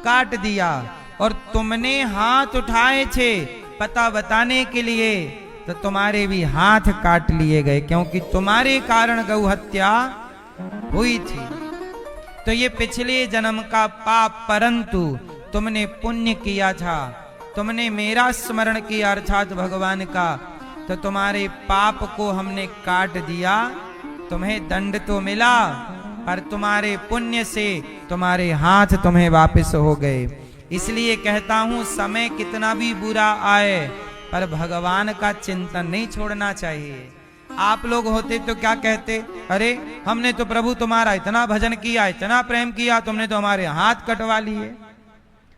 काट दिया, और तुमने हाथ उठाए थे पता बताने के लिए, तो तुम्हारे भी हाथ काट लिए गए, क्योंकि तुम्हारे कारण गौ हत्या हुई थी। तो ये पिछले जन्म का पाप, परंतु तुमने पुण्य किया था, तुमने मेरा स्मरण किया अर्थात भगवान का, तो तुम्हारे पाप को हमने काट दिया। तुम्हें दंड तो मिला, पर तुम्हारे पुण्य से तुम्हारे हाथ तुम्हें वापस हो गए। इसलिए कहता हूं, समय कितना भी बुरा आए, पर भगवान का चिंतन नहीं छोड़ना चाहिए। आप लोग होते तो क्या कहते, अरे हमने तो प्रभु तुम्हारा इतना भजन किया, इतना प्रेम किया, तुमने तो हमारे हाथ कटवा लिए।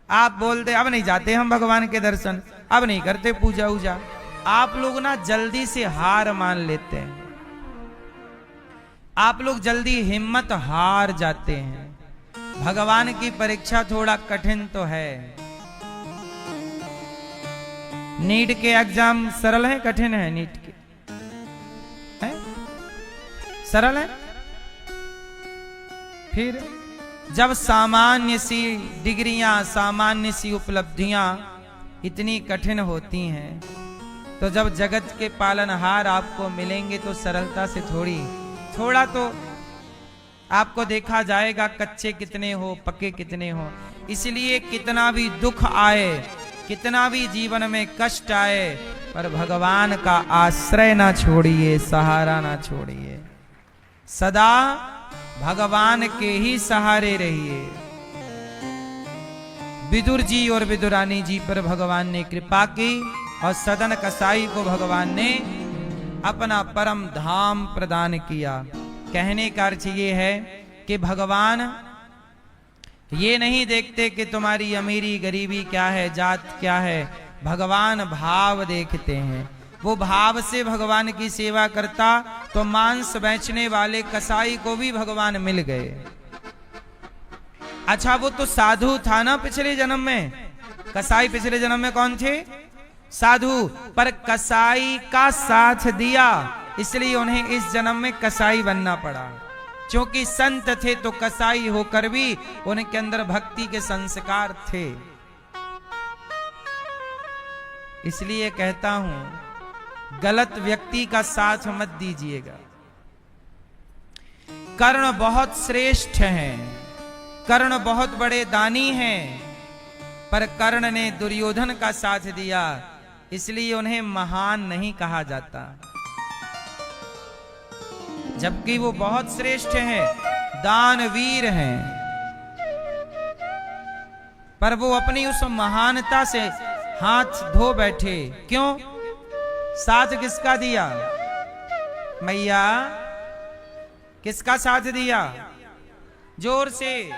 आप बोलते अब नहीं जाते हम भगवान के दर्शन, अब नहीं करते पूजा उजा। आप लोग ना जल्दी से हार मान लेते हैं, आप लोग जल्दी हिम्मत हार जाते हैं। भगवान की परीक्षा थोड़ा कठिन तो है। नीट के एग्जाम सरल है कठिन है? नीट के है? सरल है। फिर जब सामान्य सी डिग्रियां, सामान्य सी उपलब्धियां इतनी कठिन होती हैं, तो जब जगत के पालनहार आपको मिलेंगे तो सरलता से थोड़ा तो आपको देखा जाएगा कच्चे कितने हो, पक्के कितने हो। इसलिए कितना भी दुख आए, कितना भी जीवन में कष्ट आए, पर भगवान का आश्रय ना छोड़िए, सहारा ना छोड़िए। सदा भगवान के ही सहारे रहिए। विदुर जी और विदुरानी जी पर भगवान ने कृपा की, और सदन कसाई को भगवान ने अपना परम धाम प्रदान किया। कहने का अर्थ ये है कि भगवान ये नहीं देखते कि तुम्हारी अमीरी गरीबी क्या है, जात क्या है। भगवान भाव देखते हैं। वो भाव से भगवान की सेवा करता तो मांस बेचने वाले कसाई को भी भगवान मिल गए। अच्छा, वो तो साधु था ना पिछले जन्म में। कसाई पिछले जन्म में कौन थे? साधु। पर कसाई का साथ दिया, इसलिए उन्हें इस जन्म में कसाई बनना पड़ा। क्योंकि संत थे तो कसाई होकर भी उनके अंदर भक्ति के संस्कार थे। इसलिए कहता हूं, गलत व्यक्ति का साथ मत दीजिएगा। कर्ण बहुत श्रेष्ठ हैं, कर्ण बहुत बड़े दानी हैं, पर कर्ण ने दुर्योधन का साथ दिया, इसलिए उन्हें महान नहीं कहा जाता। जबकि वो बहुत श्रेष्ठ हैं, दानवीर हैं, पर वो अपनी उस महानता से हाथ धो बैठे। क्यों? साथ किसका दिया? मैया, किसका साथ दिया? जोर से।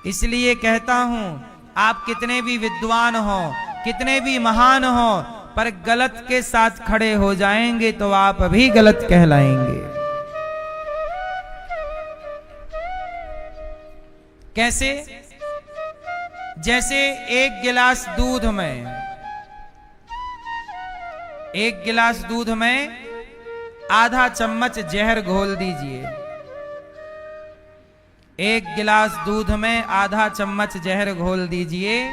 इसलिए कहता हूं, आप कितने भी विद्वान हो, कितने भी महान हो, पर गलत के साथ खड़े हो जाएंगे तो आप भी गलत कहलाएंगे। कैसे? जैसे एक गिलास दूध में आधा चम्मच जहर घोल दीजिए। एक गिलास दूध में आधा चम्मच जहर घोल दीजिए,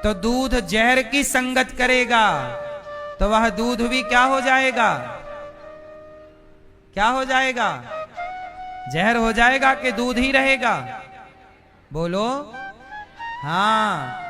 तो दूध जहर की संगत करेगा, तो वह दूध भी क्या हो जाएगा? क्या हो जाएगा? जहर हो जाएगा कि दूध ही रहेगा? बोलो। हाँ,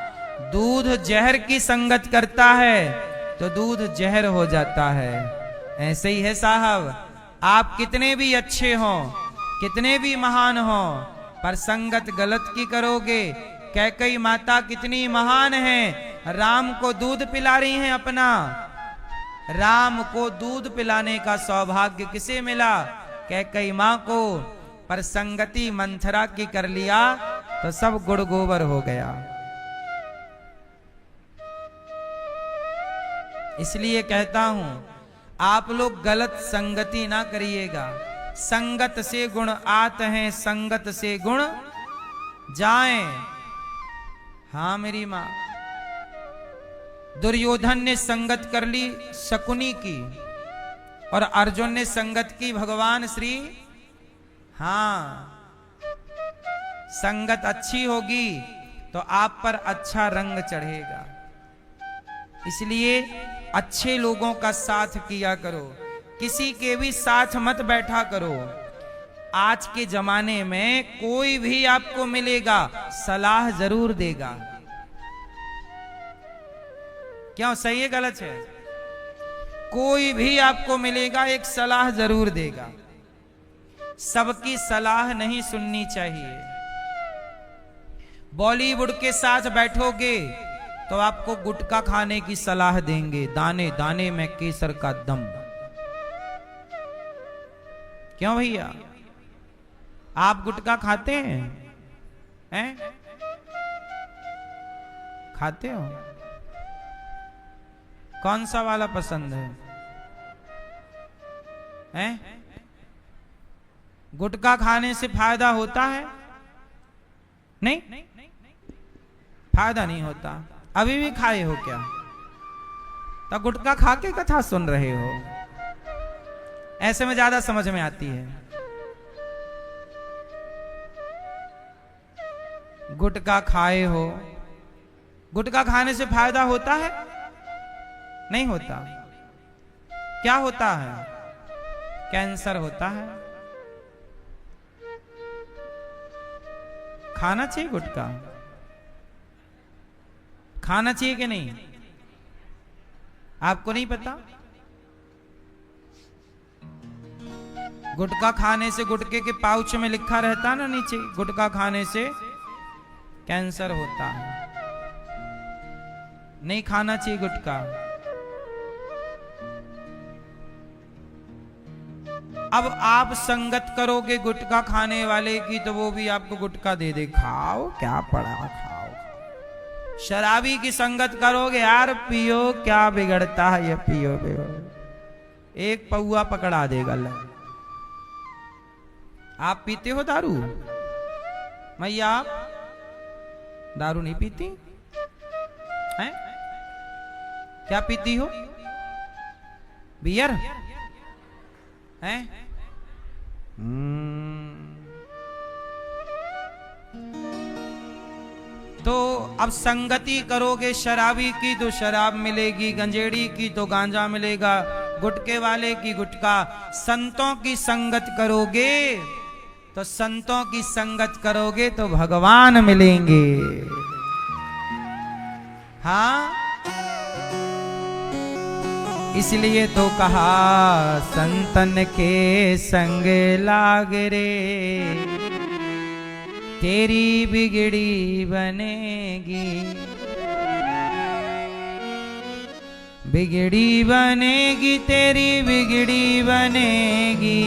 दूध जहर की संगत करता है तो दूध जहर हो जाता है। ऐसे ही है साहब, आप कितने भी अच्छे हो, कितने भी महान हो, पर संगत गलत की करोगे। कैकई माता कितनी महान है, राम को दूध पिला रही हैं अपना। राम को दूध पिलाने का सौभाग्य किसे मिला? कैकई मां को। पर संगति मंथरा की कर लिया तो सब गुड़ गोबर हो गया। इसलिए कहता हूं, आप लोग गलत संगति ना करिएगा। संगत से गुण आते हैं, संगत से गुण जाएं। हाँ मेरी मां, दुर्योधन ने संगत कर ली शकुनी की, और अर्जुन ने संगत की भगवान श्री। हाँ, संगत अच्छी होगी तो आप पर अच्छा रंग चढ़ेगा। इसलिए अच्छे लोगों का साथ किया करो, किसी के भी साथ मत बैठा करो। आज के जमाने में कोई भी आपको मिलेगा सलाह जरूर देगा। क्यों, सही है गलत है? कोई भी आपको मिलेगा एक सलाह जरूर देगा। सबकी सलाह नहीं सुननी चाहिए। बॉलीवुड के साथ बैठोगे तो आपको गुटखा खाने की सलाह देंगे, दाने दाने में केसर का दम। क्यों भैया, आप गुटखा खाते हैं? खाते हो? कौन सा वाला पसंद है? गुटखा खाने से फायदा होता है? नहीं, फायदा नहीं होता। अभी भी खाए हो क्या? तो गुटखा खा के कथा सुन रहे हो? ऐसे में ज्यादा समझ में आती है। गुटखा खाए हो, गुटखा खाने से फायदा होता है? नहीं होता। क्या होता है? कैंसर होता है। खाना चाहिए गुटखा? खाना चाहिए कि नहीं? आपको नहीं पता? गुटखा खाने से, गुटखे के पाउच में लिखा रहता ना नीचे, गुटखा खाने से कैंसर होता है। नहीं खाना चाहिए गुटखा। अब आप संगत करोगे गुटखा खाने वाले की तो वो भी आपको गुटखा दे दे, खाओ क्या पड़ा, खाओ। शराबी की संगत करोगे, यार पियो क्या बिगड़ता है, ये पियो पियो, एक पौआ पकड़ा देगा। आप पीते हो दारू? मैया आप दारू नहीं पीती हैं? क्या पीती हो? बियर हैं? तो अब संगति करोगे शराबी की तो शराब मिलेगी, गंजेड़ी की तो गांजा मिलेगा, गुटके वाले की गुटखा। संतों की संगत करोगे तो संतों की संगत करोगे तो भगवान मिलेंगे। हाँ, इसलिए तो कहा संतन के संग लाग रे, तेरी बिगड़ी बनेगी, बिगड़ी बनेगी, तेरी बिगड़ी बनेगी,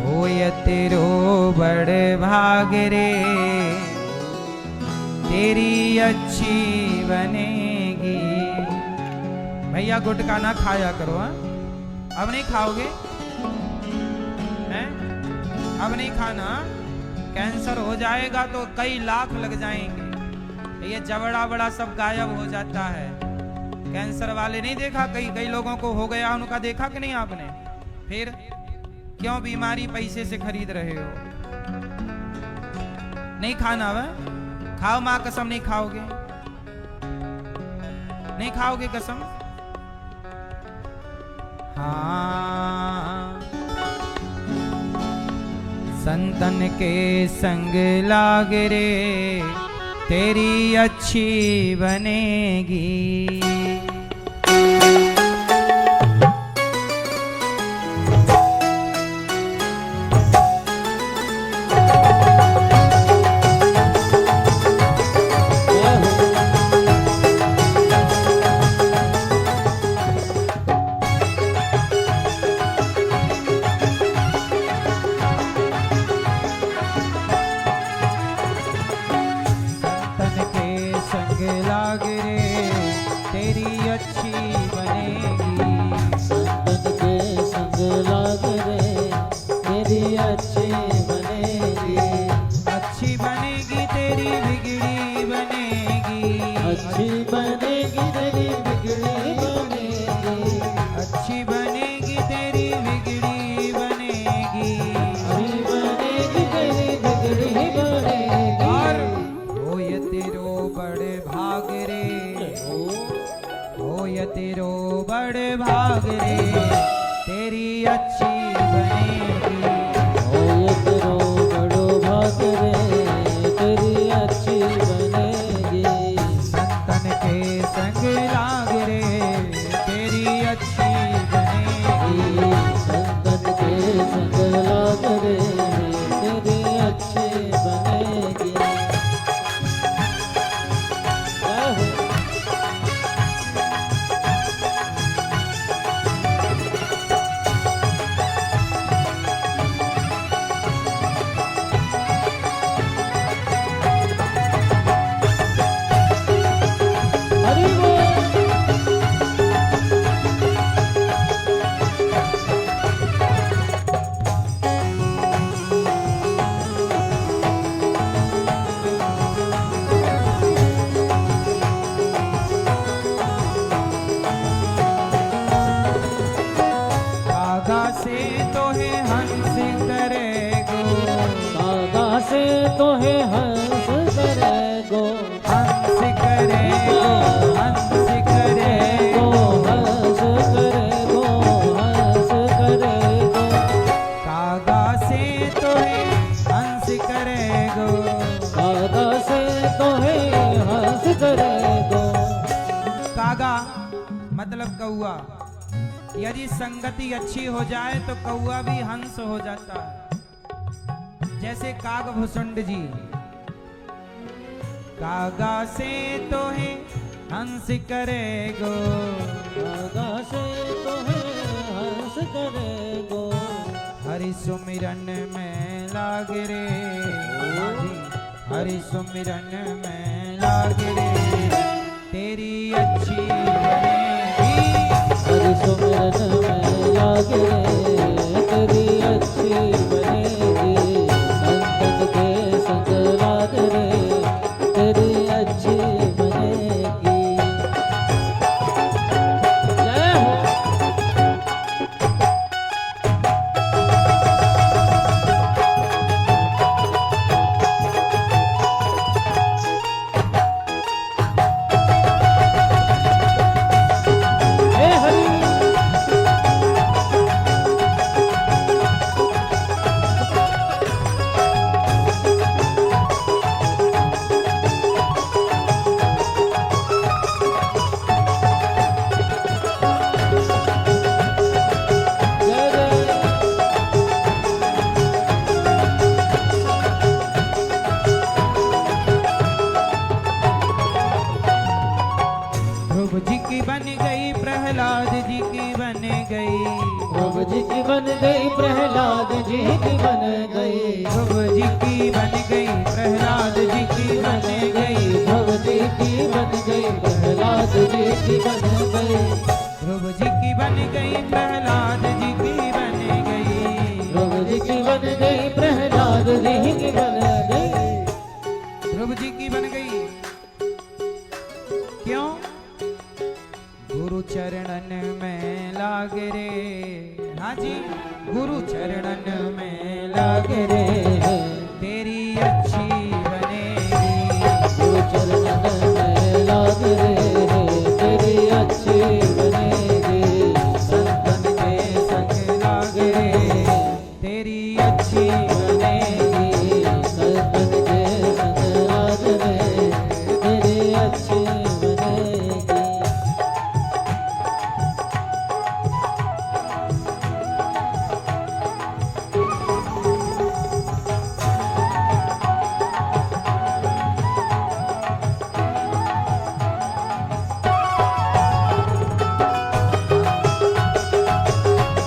होय तेरो बड़ भाग रे, तेरी अच्छी बनेगी। भैया गुटखा ना खाया करो। हाँ, अब नहीं खाओगे? हैं? अब नहीं खाना, कैंसर हो जाएगा तो कई लाख लग जाएंगे। ये जबड़ा बड़ा सब गायब हो जाता है। कैंसर वाले नहीं देखा, कई लोगों को हो गया, उनका देखा कि नहीं आपने? फिर क्यों बीमारी पैसे से खरीद रहे हो? नहीं खाना वह खाओ, मां कसम नहीं खाओगे, नहीं खाओगे कसम। हाँ, संतन के संग लाग रे, तेरी अच्छी बनेगी। लाग रे तेरी अच्छी बनेगी। ओ ये तेरो बड़ो भाग रे तेरी अच्छी बनेगी। संतन के संग लाग रे तेरी अच्छी बनेगी। संतन के संग लाग रे तेरी अच्छी बनेगी। जय हो। हरि बोल। कागा से तो है हंस करेगो। कागा से तो है हंस करेगो। हंस करेगो हंस करेगो। हंस करेगो हंस करेगो। कागा से तो है हंस करेगो। कागा से तो है हंस करेगो। कागा मतलब कौआ। यदि संगति अच्छी हो जाए तो कौआ भी हंस हो जाता है। जैसे कागभूषुंड जी। कागा से तो है हंस करेगो। कागा से तो है हंस करेगो। हरि सुमिरन में लाग रे जी। हरि सुमिरन में लाग रे तेरी अच्छी बनेगी। हरि सुमिरन में लाग रे तेरी अच्छी बनेगी। संतन के संग लाग रे तेरी अच्छी बनेगी। जय हो। हे हरि। जय जय। ध्रुव जी की बन गई प्रहलाद जी की बन गई। ध्रुव जी की बन गई प्रहलाद जी की बन गई। ध्रुव जी की बन गई प्रहलाद जी की बन गई। ध्रुव जी की बन गई प्रहलाद जी की बन गई। ध्रुव जी की बन गई प्रहलाद जी की बन गई। ध्रुव जी की बन गई प्रहलाद जी की बन गई। ध्रुव जी की बन गई। क्यों? गुरु चरणन में लाग रे। हाँ जी। गुरु चरणन में लाग रे तेरी अच्छी बनेगी। गुरु चरणन में लाग रे तेरी अच्छी बनेगी। संतन के संग लाग रे तेरी अच्छी बनेगी। संतन के संग लाग रे तेरी अच्छी बनेगी।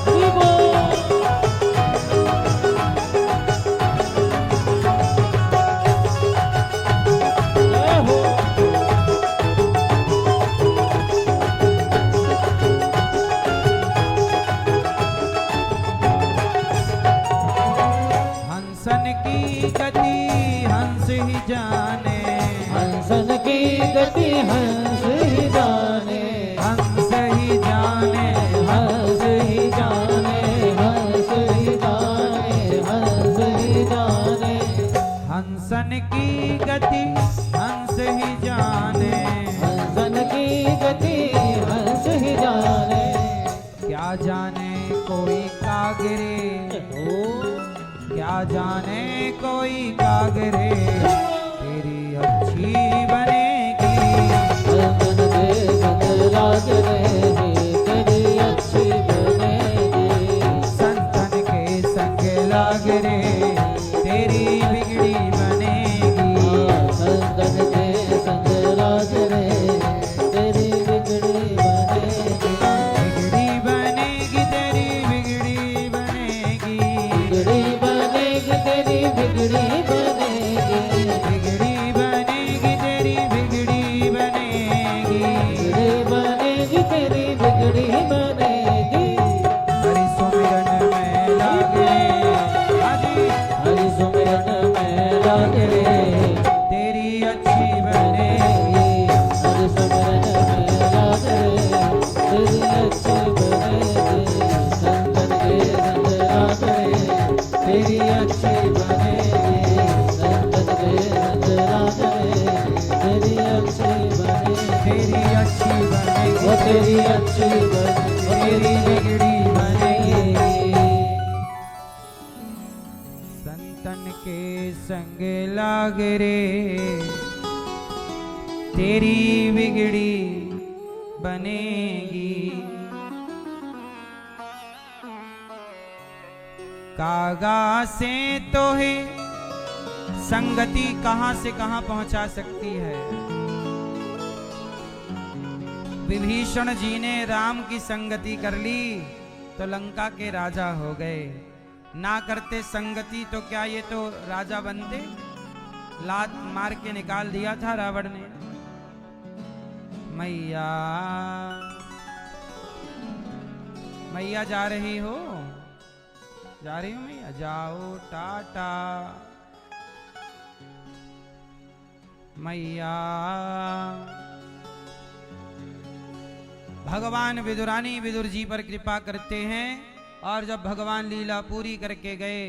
हरि बोल। जय हो। हंसन की गति हंस ही जाने। हंसन की गति हंस ही जाने। हंस ही जाने। हंस ही जाने। हंस ही जाने। हंस ही जाने। हंसन की गति हंस ही जाने। हंसन की गति हंस ही जाने। क्या जाने कोई कागरे, क्या जाने कोई कागरे, तेरी अच्छी बनेगी। संतन के संग लाग रहेगी, तेरी अच्छी बनेगी। संतन के संग लाग रे, तेरी बिगड़ी बनेगी। संतन के संग लाग रहे, तेरी बिगड़ी बनेगी। बिगड़ी बनेगी, तेरी बिगड़ी बनेगी। बिगड़ी बनेगी, तेरी बिगड़ी बनेगी। बिगड़ी बनेगी, तेरी बिगड़ी बनेगी। बिगड़ी बनेगी, तेरी बिगड़ी बनेगी। हरि सुमिरन में लागे, हाजी हरि सुमिरन में लाग रे, तेरी अच्छी बनेगी। हरि सुमिरन में लाग रे, तेरी अच्छी बनेगी। संतन के संग लाग रे, तेरी अच्छी बनेगी। संतन के संग लाग रे, तेरी अच्छी बनेगी। तेरी अच्छी बनेगी, वो तेरी अच्छी बनेगी, तेरी बिगड़ी बनेगी। संतन के संग लाग रे, तेरी बिगड़ी बनेगी। कागा से तो है संगति कहां से कहां पहुंचा सकती है। विभीषण जी ने राम की संगति कर ली तो लंका के राजा हो गए, ना करते संगति तो क्या ये तो राजा बनते। लात मार के निकाल दिया था रावण ने। मैया मैया जा रही हो, जा रही हो मैया, जाओ टाटा मैया। भगवान विदुरानी विदुर जी पर कृपा करते हैं और जब भगवान लीला पूरी करके गए,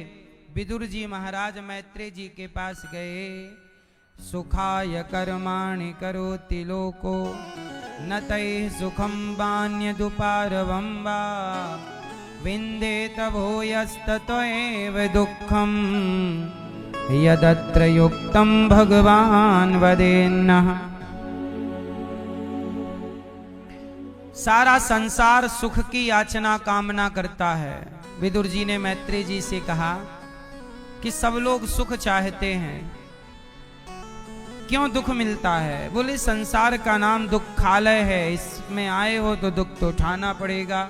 विदुर जी महाराज मैत्रेय जी के पास गए। सुखाय कर्माणि करोति लोको न तैः सुखं वान्यदुपारवं वा विन्देत भूयस्ततोएव दुःखं यदत्र युक्तं भगवान वदेन्नः। सारा संसार सुख की याचना कामना करता है। विदुर जी ने मैत्रेय जी से कहा कि सब लोग सुख चाहते हैं, क्यों दुख मिलता है? बोले संसार का नाम दुखालय है, इसमें आए हो तो दुख तो उठाना पड़ेगा।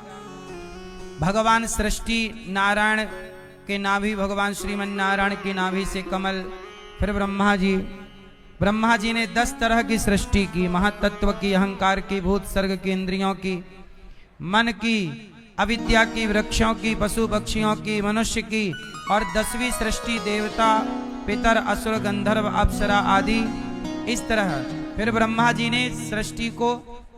भगवान सृष्टि नारायण के नाभि, भगवान श्रीमन नारायण की नाभि से कमल, फिर ब्रह्मा जी ने 10 तरह की सृष्टि की, महातत्व की, अहंकार की, भूत सर्ग की, इंद्रियों की, मन की, अविद्या की, वृक्षों की, पशु पक्षियों की, मनुष्य की, और 10वीं सृष्टि देवता, पितर, असुर, गंधर्व, अप्सरा आदि। इस तरह फिर ब्रह्मा जी ने सृष्टि को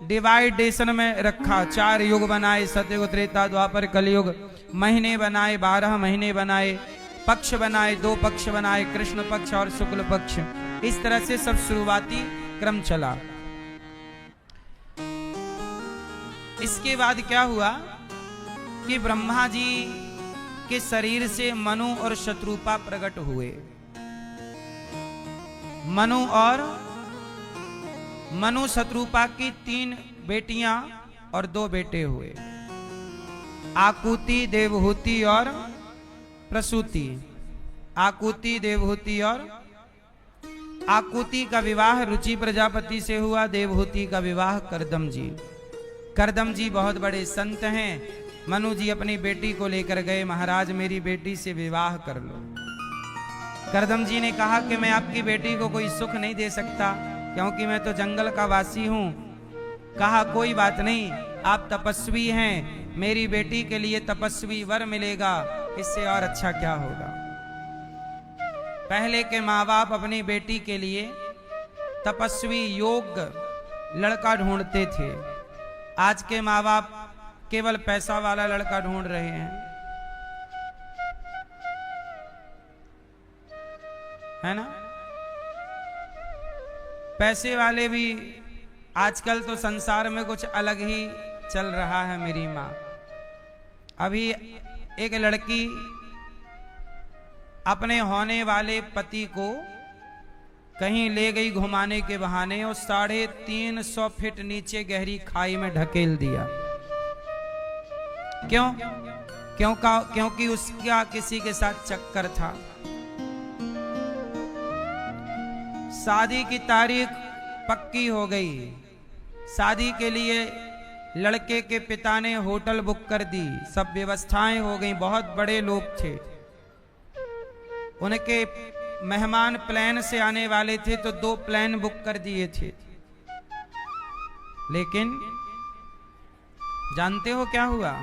डिवाइडेशन में रखा। 4 युग बनाए, सतयुग, त्रेता, द्वापर, कलयुग। महीने बनाए, 12 महीने बनाए, पक्ष बनाए, 2 पक्ष बनाए, कृष्ण पक्ष और शुक्ल पक्ष। इस तरह से सब शुरुआती क्रम चला। इसके बाद क्या हुआ कि ब्रह्मा जी के शरीर से मनु और शत्रुपा प्रकट हुए। मनु शत्रुपा की 3 बेटियां और 2 बेटे हुए, आकुति, देवहूति और प्रसूति। आकुति, देवहूति और आकुति का विवाह रुचि प्रजापति से हुआ, देवहूति का विवाह करदम जी। करदम जी बहुत बड़े संत हैं। मनु जी अपनी बेटी को लेकर गए, महाराज मेरी बेटी से विवाह कर लो। करदम जी ने कहा कि मैं आपकी बेटी को कोई सुख नहीं दे सकता, क्योंकि मैं तो जंगल का वासी हूं। कहा कोई बात नहीं, आप तपस्वी हैं, मेरी बेटी के लिए तपस्वी वर मिलेगा, इससे और अच्छा क्या होगा। पहले के माँ बाप अपनी बेटी के लिए तपस्वी योग्य लड़का ढूंढते थे। आज के माँ बाप केवल पैसा वाला लड़का ढूंढ रहे हैं, है ना। पैसे वाले भी आजकल तो संसार में कुछ अलग ही चल रहा है। मेरी माँ अभी एक लड़की अपने होने वाले पति को कहीं ले गई घुमाने के बहाने और 350 फीट नीचे गहरी खाई में ढकेल दिया। क्योंकि उसका किसी के साथ चक्कर था। शादी की तारीख पक्की हो गई। शादी के लिए लड़के के पिता ने होटल बुक कर दी, सब व्यवस्थाएं हो गई। बहुत बड़े लोग थे, उनके मेहमान प्लेन से आने वाले थे तो 2 प्लेन बुक कर दिए थे। लेकिन जानते हो क्या हुआ?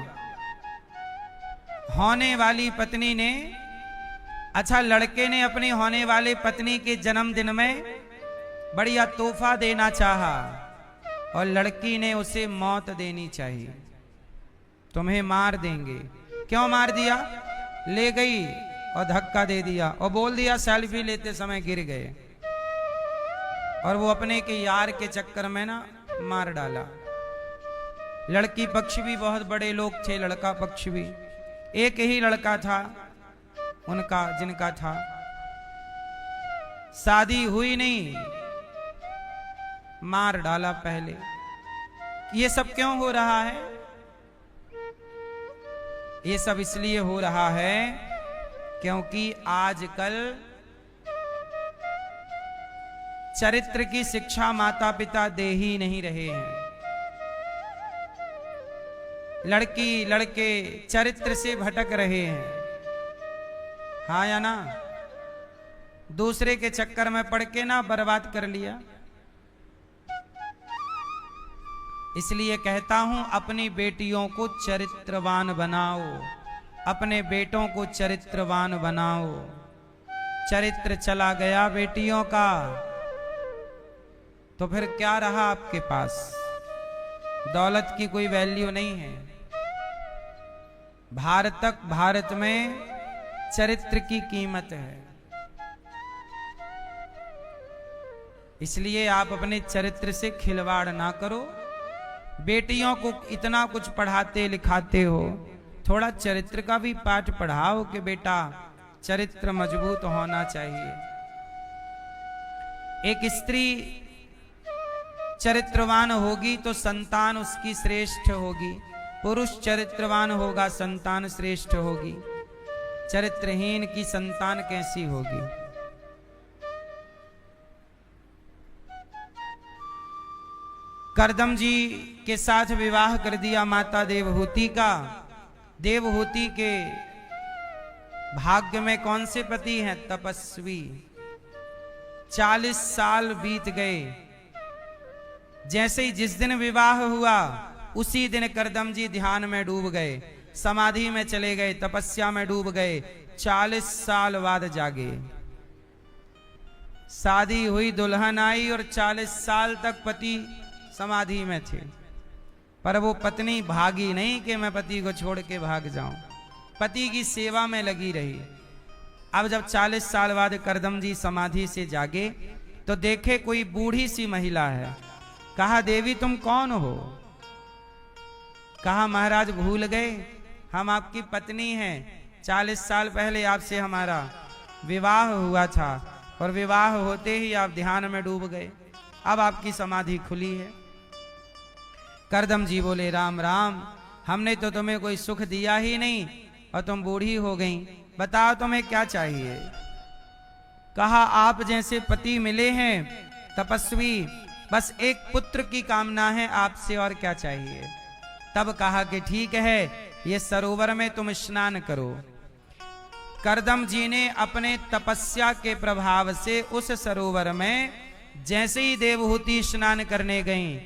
होने वाली पत्नी ने, अच्छा लड़के ने अपनी होने वाली पत्नी के जन्मदिन में बढ़िया तोहफा देना चाहा और लड़की ने उसे मौत देनी चाहिए। तुम्हें मार देंगे। क्यों मार दिया? ले गई और धक्का दे दिया और बोल दिया सेल्फी लेते समय गिर गए, और वो अपने के यार के चक्कर में ना मार डाला। लड़की पक्ष भी बहुत बड़े लोग थे, लड़का पक्ष भी। एक ही लड़का था उनका, जिनका था, शादी हुई नहीं, मार डाला पहले। ये सब क्यों हो रहा है? ये सब इसलिए हो रहा है क्योंकि आजकल चरित्र की शिक्षा माता पिता दे ही नहीं रहे हैं। लड़की लड़के चरित्र से भटक रहे हैं, हाँ या ना? दूसरे के चक्कर में पड़ के ना बर्बाद कर लिया। इसलिए कहता हूं अपनी बेटियों को चरित्रवान बनाओ, अपने बेटों को चरित्रवान बनाओ। चरित्र चला गया बेटियों का तो फिर क्या रहा आपके पास? दौलत की कोई वैल्यू नहीं है। भारत में चरित्र की कीमत है। इसलिए आप अपने चरित्र से खिलवाड़ ना करो। बेटियों को इतना कुछ पढ़ाते लिखाते हो, थोड़ा चरित्र का भी पाठ पढ़ाओ कि बेटा चरित्र मजबूत होना चाहिए। एक स्त्री चरित्रवान होगी तो संतान उसकी श्रेष्ठ होगी। पुरुष चरित्रवान होगा, संतान श्रेष्ठ होगी। चरित्रहीन की संतान कैसी होगी? करदम जी के साथ विवाह कर दिया माता देवहूति का। देवहूति के भाग्य में कौन से पति हैं? तपस्वी। 40 साल बीत गए। जैसे ही जिस दिन विवाह हुआ उसी दिन करदम जी ध्यान में डूब गए, समाधि में चले गए, तपस्या में डूब गए। 40 साल बाद जागे। शादी हुई, दुल्हन आई और 40 साल तक पति समाधि में थे। पर वो पत्नी भागी नहीं कि मैं पति को छोड़ के भाग जाऊं, पति की सेवा में लगी रही। अब जब 40 साल बाद करदम जी समाधि से जागे तो देखे कोई बूढ़ी सी महिला है। कहा देवी तुम कौन हो? कहा महाराज भूल गए, हम आपकी पत्नी हैं। 40 साल पहले आपसे हमारा विवाह हुआ था और विवाह होते ही आप ध्यान में डूब गए, अब आपकी समाधि खुली है। करदम जी बोले राम राम, हमने तो तुम्हें कोई सुख दिया ही नहीं और तुम बूढ़ी हो गई, बताओ तुम्हें क्या चाहिए? कहा आप जैसे पति मिले हैं तपस्वी, बस एक पुत्र की कामना है आपसे, और क्या चाहिए? तब कहा कि ठीक है, ये सरोवर में तुम स्नान करो। करदम जी ने अपने तपस्या के प्रभाव से उस सरोवर में जैसे ही देवहूति स्नान करने गईं,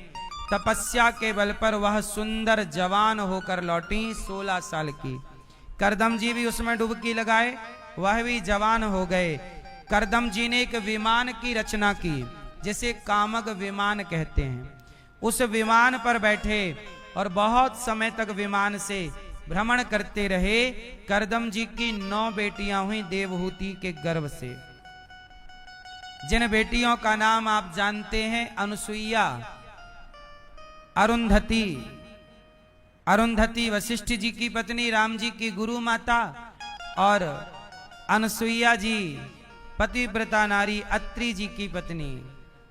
तपस्या के बल पर वह सुंदर जवान होकर लौटी। 16 साल की। करदम जी भी उसमें डुबकी लगाए, वह भी जवान हो गए। करदम जी ने एक विमान की रचना की जिसे कामग विमान कहते हैं। उस विमान पर बैठे और बहुत समय तक विमान से भ्रमण करते रहे। करदम जी की 9 बेटियां हुई देवहूति के गर्भ से। जिन बेटियों का नाम आप जानते हैं, अनुसुईया, अरुंधति, अरुंधति वशिष्ठ जी की पत्नी, राम जी की गुरु माता, और अनसुईया जी पतिव्रता नारी अत्रि जी की पत्नी,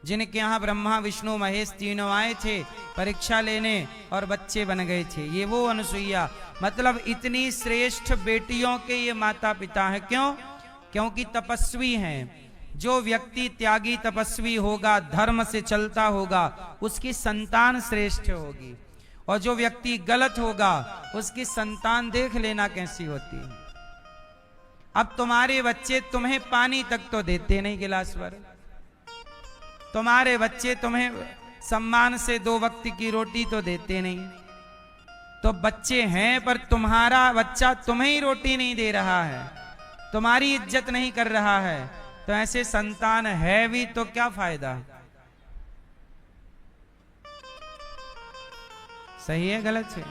जिनके यहाँ ब्रह्मा विष्णु महेश तीनों आए थे परीक्षा लेने और बच्चे बन गए थे। ये वो अनसुईया, मतलब इतनी श्रेष्ठ बेटियों के ये माता पिता हैं। क्यों? क्योंकि तपस्वी हैं। जो व्यक्ति त्यागी तपस्वी होगा, धर्म से चलता होगा, उसकी संतान श्रेष्ठ होगी। और जो व्यक्ति गलत होगा, उसकी संतान देख लेना कैसी होती है। अब तुम्हारे बच्चे तुम्हें पानी तक तो देते नहीं गिलास भर। तुम्हारे बच्चे तुम्हें सम्मान से 2 वक्त की रोटी तो देते नहीं। तो बच्चे हैं, पर तुम्हारा बच्चा तुम्हें ही रोटी नहीं दे रहा है, तुम्हारी इज्जत नहीं कर रहा है, तो ऐसे संतान है भी तो क्या फायदा? सही है गलत है?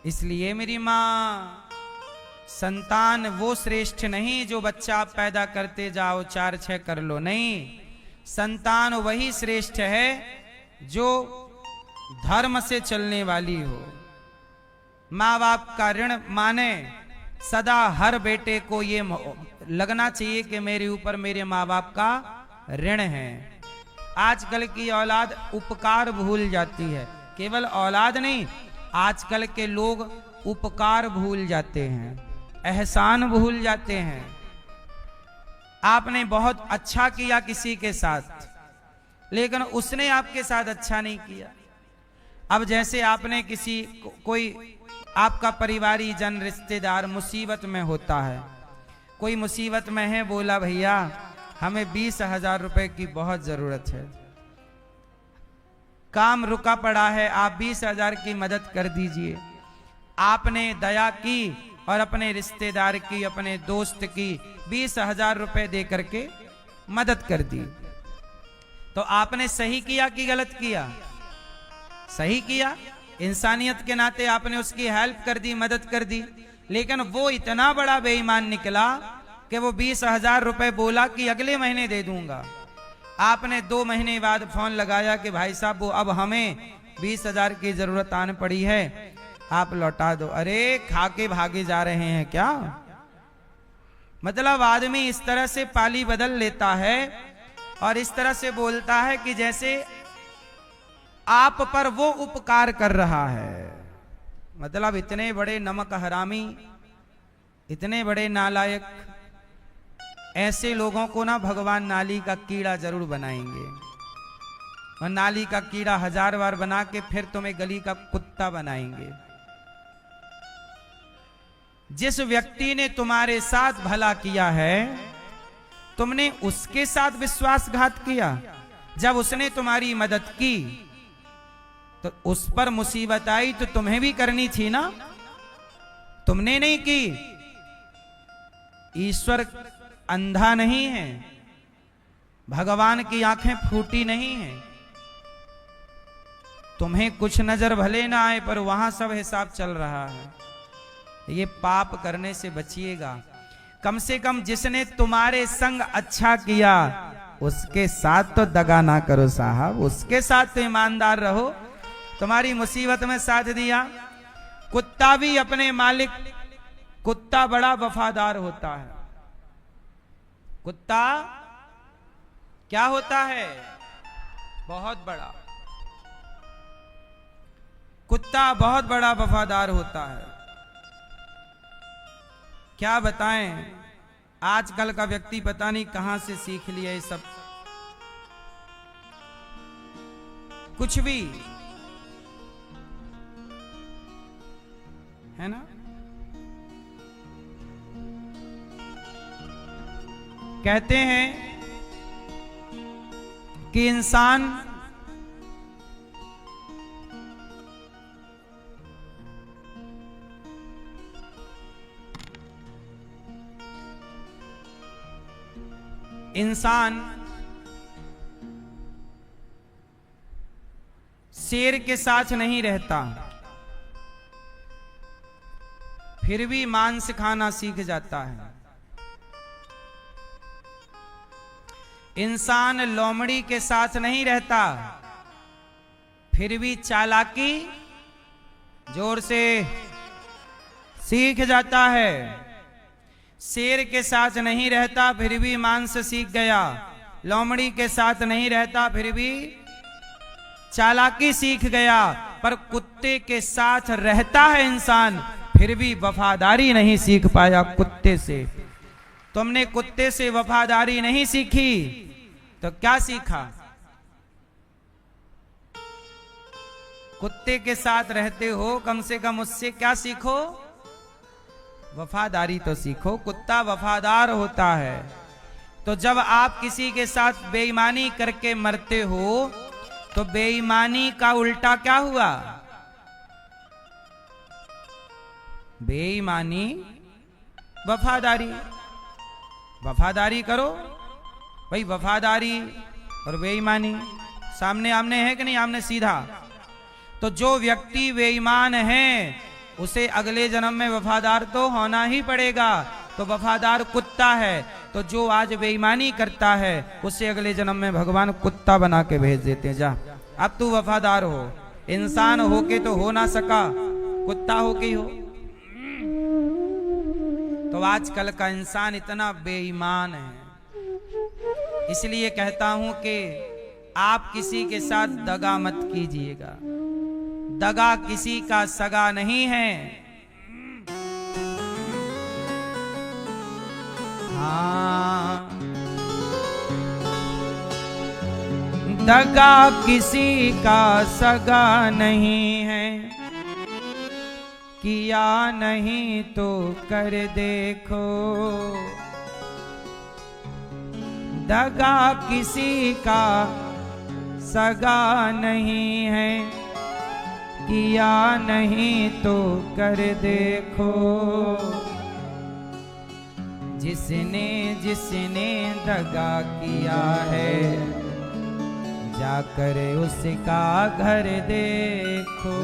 इसलिए मेरी मां, संतान वो श्रेष्ठ नहीं जो बच्चा आप पैदा करते जाओ 4-6 कर लो, नहीं। संतान वही श्रेष्ठ है जो धर्म से चलने वाली हो। माँ बाप का ऋण माने, सदा हर बेटे को ये लगना चाहिए कि मेरे ऊपर मेरे माँ बाप का ऋण है। आजकल की औलाद उपकार भूल जाती है। केवल औलाद नहीं, आजकल के लोग उपकार भूल जाते हैं, एहसान भूल जाते हैं। आपने बहुत अच्छा किया किसी के साथ, लेकिन उसने आपके साथ अच्छा नहीं किया। अब जैसे आपने किसी कोई आपका परिवारी जन रिश्तेदार मुसीबत में होता है, कोई मुसीबत में है, बोला भैया हमें 20,000 रुपए की बहुत जरूरत है, काम रुका पड़ा है, आप 20,000 की मदद कर दीजिए। आपने दया की और अपने रिश्तेदार की, अपने दोस्त की 20,000 रुपए दे करके मदद कर दी। तो आपने सही किया कि गलत किया? सही किया। इंसानियत के नाते आपने उसकी हेल्प कर दी, मदद कर दी। लेकिन वो इतना बड़ा बेईमान निकला कि वो 20,000 रुपए बोला कि अगले महीने दे दूंगा। आपने 2 महीने बाद फोन लगाया कि भाई साहब वो अब हमें 20,000 की जरूरत आने पड़ी है, आप लौटा दो। अरे खा के भागे जा रहे हैं क्या? मतलब आदमी इस तरह से पाली बदल लेता है और इस तरह से बोलता है कि जैसे आप पर वो उपकार कर रहा है। मतलब इतने बड़े नमक हरामी, इतने बड़े नालायक, ऐसे लोगों को ना भगवान नाली का कीड़ा जरूर बनाएंगे। और नाली का कीड़ा 1000 बार बना के फिर तुम्हें गली का कुत्ता बनाएंगे। जिस व्यक्ति ने तुम्हारे साथ भला किया है, तुमने उसके साथ विश्वासघात किया। जब उसने तुम्हारी मदद की तो उस पर मुसीबत आई तो तुम्हें भी करनी थी ना, तुमने नहीं की। ईश्वर अंधा नहीं है, भगवान की आंखें फूटी नहीं है। तुम्हें कुछ नजर भले ना आए, पर वहां सब हिसाब चल रहा है। ये पाप करने से बचिएगा। कम से कम जिसने तुम्हारे संग अच्छा किया उसके साथ तो दगा ना करो साहब, उसके साथ तो ईमानदार रहो। तुम्हारी मुसीबत में साथ दिया। कुत्ता भी अपने मालिक, कुत्ता बड़ा वफादार होता है। कुत्ता क्या होता है? बहुत बड़ा। कुत्ता बहुत बड़ा वफादार होता है। क्या बताएं, आजकल का व्यक्ति पता नहीं कहां से सीख लिया ये सब। कुछ भी है ना। कहते हैं कि इंसान शेर के साथ नहीं रहता, फिर भी मांस खाना सीख जाता है। इंसान लोमड़ी के साथ नहीं रहता, फिर भी चालाकी जोर से सीख जाता है। शेर के साथ नहीं रहता फिर भी मांस सीख गया, लोमड़ी के साथ नहीं रहता फिर भी चालाकी सीख गया, पर कुत्ते के साथ रहता है इंसान फिर भी वफादारी नहीं सीख पाया कुत्ते से। तुमने कुत्ते से वफादारी नहीं सीखी तो क्या सीखा? कुत्ते के साथ रहते हो, कम से कम उससे क्या सीखो? वफादारी तो सीखो। कुत्ता वफादार होता है। तो जब आप किसी के साथ बेईमानी करके मरते हो तो बेईमानी का उल्टा क्या हुआ? बेईमानी वफादारी। वफादारी करो भाई, वफादारी और बेईमानी सामने आमने है कि नहीं? आमने सीधा। तो जो व्यक्ति बेईमान है उसे अगले जन्म में वफादार तो होना ही पड़ेगा। तो वफादार कुत्ता है, तो जो आज बेईमानी करता है उसे अगले जन्म में भगवान कुत्ता बना के भेज देते हैं। जा अब तू वफादार हो। इंसान होके तो हो ना सका, कुत्ता होके ही हो। तो आजकल का इंसान इतना बेईमान है। इसलिए कहता हूं कि आप किसी के साथ दगा मत कीजिएगा। दगा किसी का सगा नहीं है। हाँ, दगा किसी का सगा नहीं है, किया नहीं तो कर देखो। दगा किसी का सगा नहीं है, किया नहीं तो कर देखो। जिसने जिसने दगा किया है जाकर उसका घर देखो।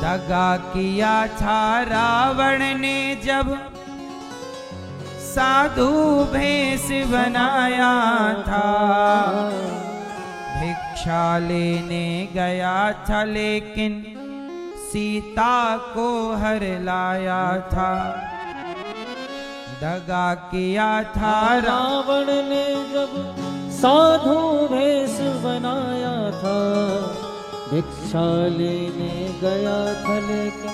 दगा किया था रावण ने जब साधु भेष बनाया था। भिक्षा लेने गया था लेकिन सीता को हर लाया था। दगा किया था रावण ने जब साधु भेष बनाया था। भिक्षा लेने गया था लेकिन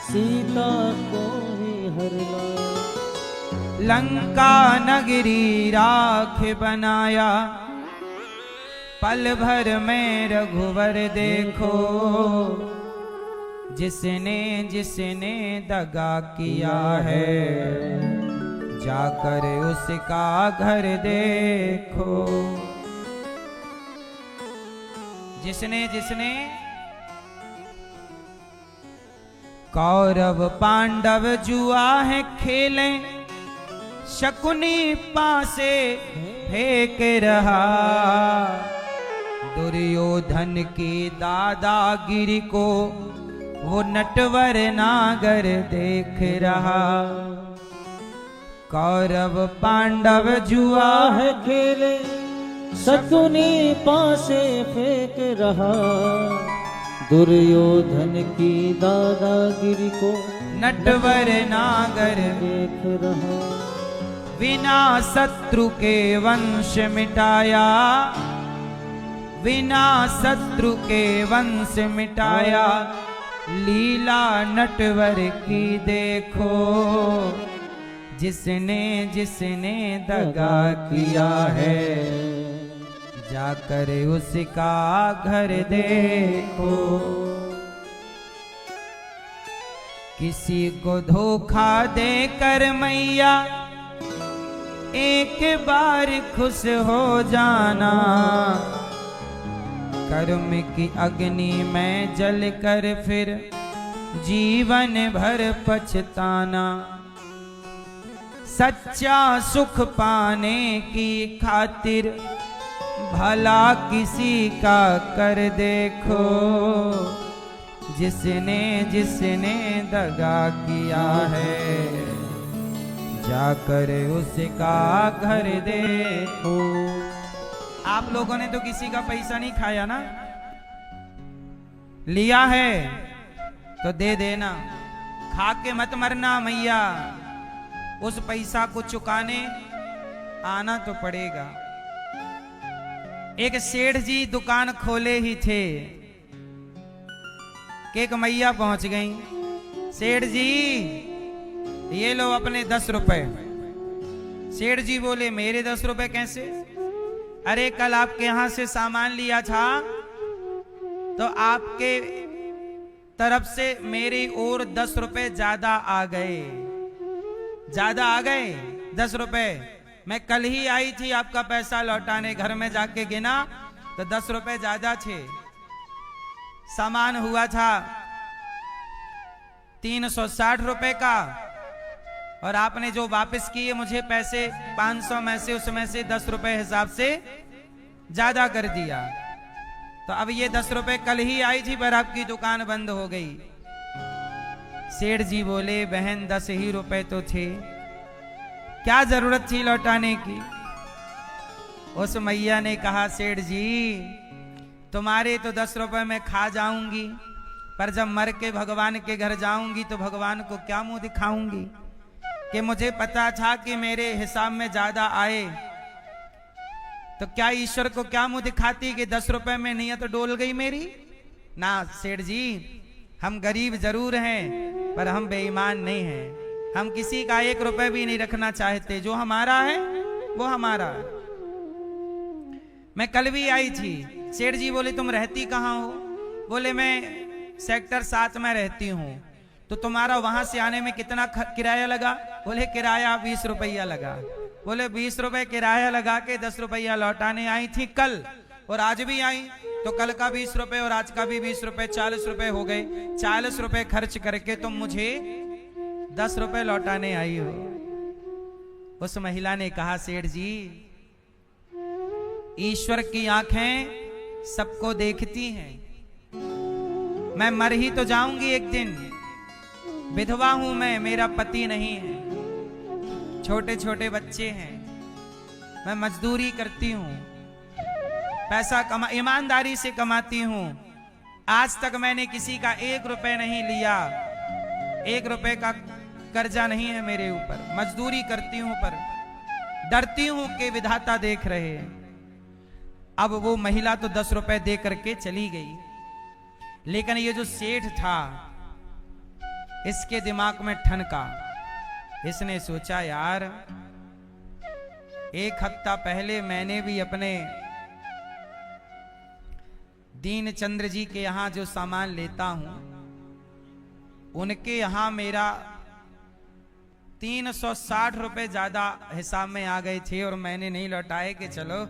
सीता को ही हर लाया। लंका नगरी राख बनाया, पल भर में रघुवर देखो। जिसने जिसने दगा किया है जाकर उसका घर देखो। जिसने जिसने कौरव पांडव जुआ है खेले, शकुनी पासे फेंक रहा। दुर्योधन की दादागिरी को वो नटवर नागर देख रहा। कौरव पांडव जुआ है खेले, शकुनी पासे फेंक रहा। दुर्योधन की दादागिरी को नटवर नागर देख रहा। बिना शत्रु के वंश मिटाया, बिना शत्रु के वंश मिटाया। लीला नटवर की देखो। जिसने जिसने दगा किया है जाकर उसका घर देखो। किसी को धोखा देकर मैया एक बार खुश हो जाना। कर्म की अग्नि में जलकर फिर जीवन भर पछताना। सच्चा सुख पाने की खातिर भला किसी का कर देखो। जिसने जिसने दगा किया है जाकर उसका घर देखो। आप लोगों ने तो किसी का पैसा नहीं खाया ना? लिया है तो दे देना, खा के मत मरना मैया, उस पैसा को चुकाने आना तो पड़ेगा। एक सेठ जी दुकान खोले ही थे कि एक मैया पहुंच गई। सेठ जी ये लो अपने 10 रुपए। सेठ जी बोले मेरे 10 रुपए कैसे? अरे कल आपके यहां से सामान लिया था तो आपके तरफ से मेरी ओर 10 रुपए ज्यादा आ गए। ज्यादा आ गए 10 रुपए। मैं कल ही आई थी आपका पैसा लौटाने, घर में जाके गिना तो 10 रुपए ज्यादा थे। सामान हुआ था 360 रुपए का और आपने जो वापस किए मुझे पैसे 500 में से, उसमें से 10 रुपए हिसाब से ज्यादा कर दिया। तो अब ये 10 रुपए कल ही आई थी पर आपकी दुकान बंद हो गई। सेठ जी बोले बहन 10 ही रुपए तो थे, क्या जरूरत थी लौटाने की? उस मैया ने कहा सेठ जी तुम्हारे तो 10 रुपए में खा जाऊंगी, पर जब मर के भगवान के घर जाऊंगी तो भगवान को क्या मुंह दिखाऊंगी कि मुझे पता था कि मेरे हिसाब में ज्यादा आए। तो क्या ईश्वर को क्या मुंह दिखाती कि 10 रुपए में नियत डोल गई मेरी? ना सेठ जी, हम गरीब जरूर हैं पर हम बेईमान नहीं हैं। हम किसी का 1 रुपए भी नहीं रखना चाहते, जो हमारा है वो हमारा है। मैं कल भी आई थी। सेठ जी बोले तुम रहती कहाँ हो? बोले मैं सेक्टर 7 में रहती हूँ। तो तुम्हारा वहां से आने में कितना किराया लगा? बोले किराया 20 रुपया लगा। बोले 20 रुपए किराया लगा के 10 रुपया लौटाने आई थी कल, और आज भी आई तो कल का 20 रुपए और आज का भी 20 रुपए, 40 रुपए हो गए। 40 रुपए खर्च करके तुम मुझे 10 रुपए लौटाने आई हो। उस महिला ने कहा सेठ जी ईश्वर की आंखें सबको देखती हैं, मैं मर ही तो जाऊंगी एक दिन। विधवा हूं मैं, मेरा पति नहीं है, छोटे छोटे बच्चे हैं, मैं मजदूरी करती हूं, पैसा ईमानदारी से कमाती हूं। आज तक मैंने किसी का 1 रुपए नहीं लिया, 1 रुपए का कर्जा नहीं है मेरे ऊपर। मजदूरी करती हूं पर डरती हूं कि विधाता देख रहे हैं। अब वो महिला तो 10 रुपए दे करके चली गई, लेकिन ये जो सेठ था इसके दिमाग में ठनका। इसने सोचा यार 1 हफ्ता पहले मैंने भी अपने दीन चंद्र जी के यहां जो सामान लेता हूं उनके यहां मेरा 360 रुपए ज्यादा हिसाब में आ गए थे और मैंने नहीं लौटाए कि चलो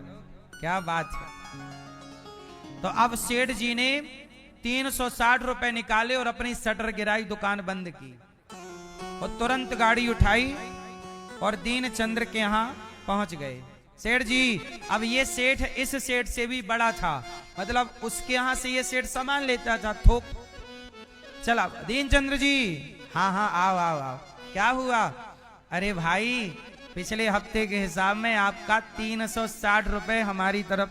क्या बात है। तो अब सेठ जी ने 360 रुपए निकाले और अपनी शटर गिराई, दुकान बंद की और तुरंत गाड़ी उठाई और दीन चंद्र के यहां पहुंच गए। सेठ जी, अब ये सेठ इस सेठ से भी बड़ा था, मतलब उसके यहां से ये सेठ सामान लेता था थोक। चला दीन चंद्र जी, हाँ हाँ आओ आओ आओ, क्या हुआ? अरे भाई पिछले हफ्ते के हिसाब में आपका 360 रुपए हमारी तरफ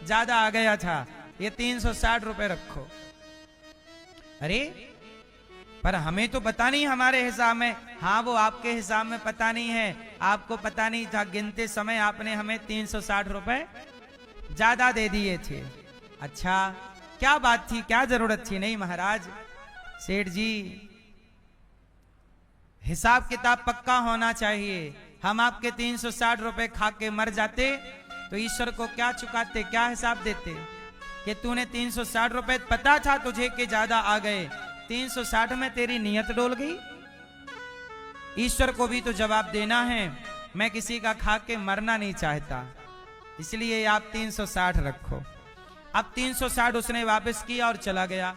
ज्यादा आ गया था, ये 360 रुपए रखो। अरे पर हमें तो पता नहीं हमारे हिसाब में। हाँ वो आपके हिसाब में पता नहीं है, आपको पता नहीं था, गिनते समय आपने हमें 360 रुपए ज्यादा दे दिए थे। अच्छा क्या बात थी, क्या जरूरत थी? नहीं महाराज, सेठ जी हिसाब किताब पक्का होना चाहिए। हम आपके 360 रुपए खा के मर जाते तो ईश्वर को क्या चुकाते, क्या हिसाब देते कि तूने 360 रुपए, पता था तुझे कि ज्यादा आ गए, 360 में तेरी नियत डोल गई। ईश्वर को भी तो जवाब देना है, मैं किसी का खा के मरना नहीं चाहता, इसलिए आप 360 रखो। अब 360 उसने वापस किया और चला गया।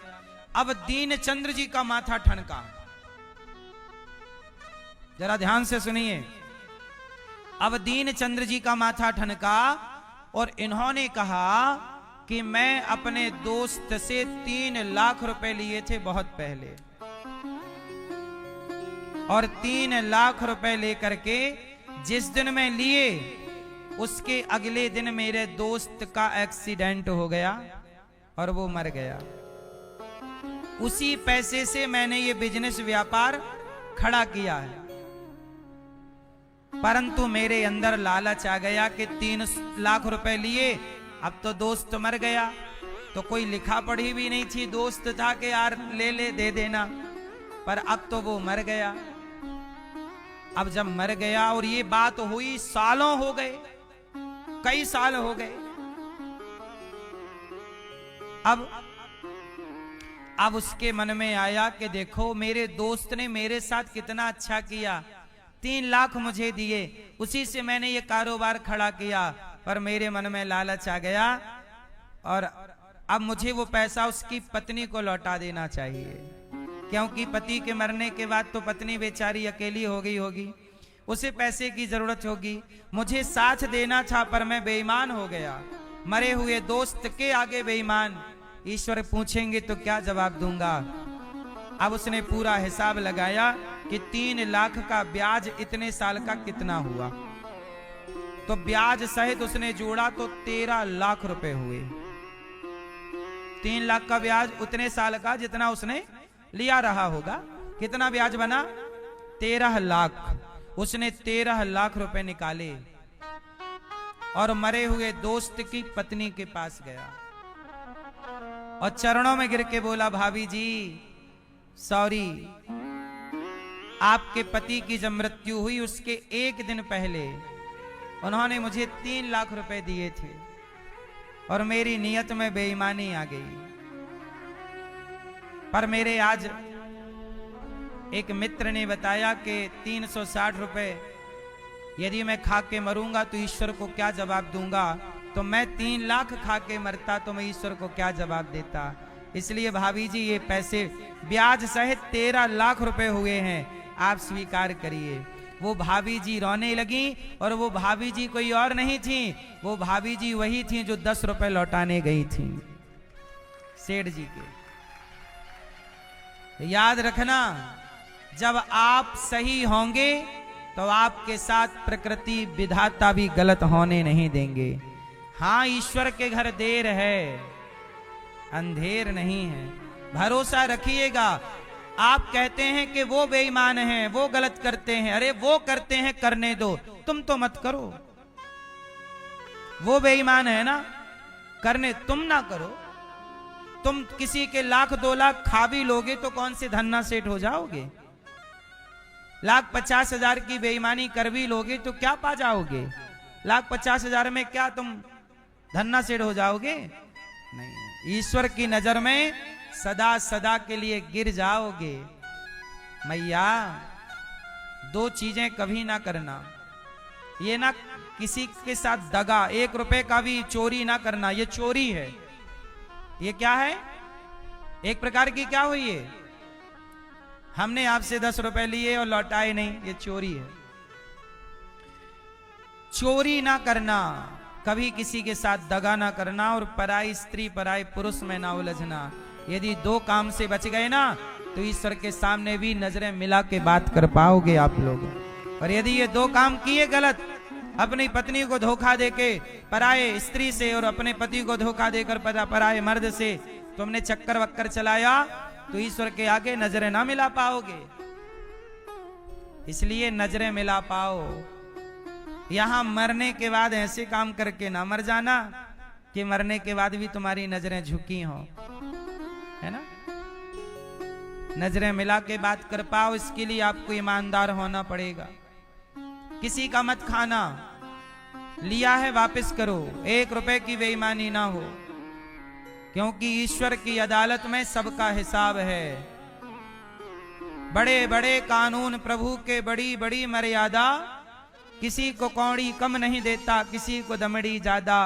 अब दीन चंद्र जी का माथा ठनका, जरा ध्यान से सुनिए। अब दीन चंद्र जी का माथा ठनका और इन्होंने कहा कि मैं अपने दोस्त से 3 लाख रुपए लिए थे बहुत पहले, और 3 लाख रुपए लेकर के जिस दिन मैं लिए उसके अगले दिन मेरे दोस्त का एक्सीडेंट हो गया और वो मर गया। उसी पैसे से मैंने ये बिजनेस व्यापार खड़ा किया है। परंतु मेरे अंदर लालच आ गया कि 3 लाख रुपए लिए, अब तो दोस्त मर गया, तो कोई लिखा पढ़ी भी नहीं थी, दोस्त था कि यार ले ले दे देना, पर अब तो वो मर गया। अब जब मर गया और ये बात हुई, सालों हो गए, कई साल हो गए, अब उसके मन में आया कि देखो मेरे दोस्त ने मेरे साथ कितना अच्छा किया, 3 लाख मुझे दिए, उसी से मैंने ये कारोबार खड़ा किया, पर मेरे मन में लालच आ गया और अब मुझे वो पैसा उसकी पत्नी को लौटा देना चाहिए, क्योंकि पति के मरने के बाद तो पत्नी बेचारी अकेली हो गई होगी, उसे पैसे की जरूरत होगी। मुझे साथ देना था पर मैं बेईमान हो गया, मरे हुए दोस्त के आगे बेईमान। ईश्वर पूछेंगे तो क्या जवाब दूंगा। अब उसने पूरा हिसाब लगाया कि 3 लाख का ब्याज इतने साल का कितना हुआ, तो ब्याज सहित उसने जोड़ा तो 13 लाख रुपए हुए। 3 लाख का ब्याज उतने साल का जितना उसने लिया रहा होगा, कितना ब्याज बना? 13 लाख। उसने 13 लाख रुपए निकाले और मरे हुए दोस्त की पत्नी के पास गया और चरणों में गिर के बोला, भाभी जी सॉरी, आपके पति की जब मृत्यु हुई उसके 1 दिन पहले उन्होंने मुझे 3 लाख रुपए दिए थे और मेरी नियत में बेईमानी आ गई। पर मेरे आज एक मित्र ने बताया कि 360 रुपए यदि मैं खा के मरूंगा तो ईश्वर को क्या जवाब दूंगा, तो मैं 3 लाख खा के मरता तो मैं ईश्वर को क्या जवाब देता। इसलिए भाभी जी ये पैसे ब्याज सहित 13 लाख रुपए हुए हैं, आप स्वीकार करिए। वो भाभी जी रोने लगी और वो भाभी जी कोई और नहीं थी, वो भाभी जी वही थी जो 10 रुपए लौटाने गई थी सेठ जी के। याद रखना, जब आप सही होंगे तो आपके साथ प्रकृति विधाता भी गलत होने नहीं देंगे। हाँ, ईश्वर के घर देर है, अंधेर नहीं है, भरोसा रखिएगा। आप कहते हैं कि वो बेईमान हैं, वो गलत करते हैं, अरे वो करते हैं करने दो, तुम तो मत करो। वो बेईमान है ना, करने तुम ना करो। तुम किसी के 1,00,000 2 लाख खा भी लोगे तो कौन से धन्ना सेठ हो जाओगे? 1,50,000 की बेईमानी कर भी लोगे तो क्या पा जाओगे? 1,50,000 में क्या तुम धन्ना सेठ हो जाओगे? नहीं, ईश्वर की नजर में सदा सदा के लिए गिर जाओगे। मैया 2 चीजें कभी ना करना, ये ना किसी के साथ दगा, 1 रुपए का भी चोरी ना करना, ये चोरी है। ये क्या है? एक प्रकार की क्या हुई है? हमने आपसे 10 रुपए लिए और लौटाए नहीं, ये चोरी है। चोरी ना करना, कभी किसी के साथ दगा ना करना और पराई स्त्री पराई पुरुष में ना उलझना। यदि 2 काम से बच गए ना तो ईश्वर के सामने भी नजरें मिला के बात कर पाओगे आप लोग। और यदि ये 2 काम किए गलत, अपनी पत्नी को धोखा देके पराये स्त्री से और अपने पति को धोखा देकर पराये मर्द से तुमने चक्कर वक्कर चलाया तो ईश्वर के आगे नजरें ना मिला पाओगे। इसलिए नजरें मिला पाओ। यहां मरने के बाद ऐसे काम करके ना मर जाना कि मरने के बाद भी तुम्हारी नजरें झुकी हो, है ना। नजरें मिला के बात कर पाओ, इसके लिए आपको ईमानदार होना पड़ेगा। किसी का मत खाना, लिया है वापस करो, 1 रुपए की बेईमानी ना हो, क्योंकि ईश्वर की अदालत में सबका हिसाब है। बड़े बड़े कानून प्रभु के, बड़ी बड़ी मर्यादा, किसी को कौड़ी कम नहीं देता, किसी को दमड़ी ज्यादा।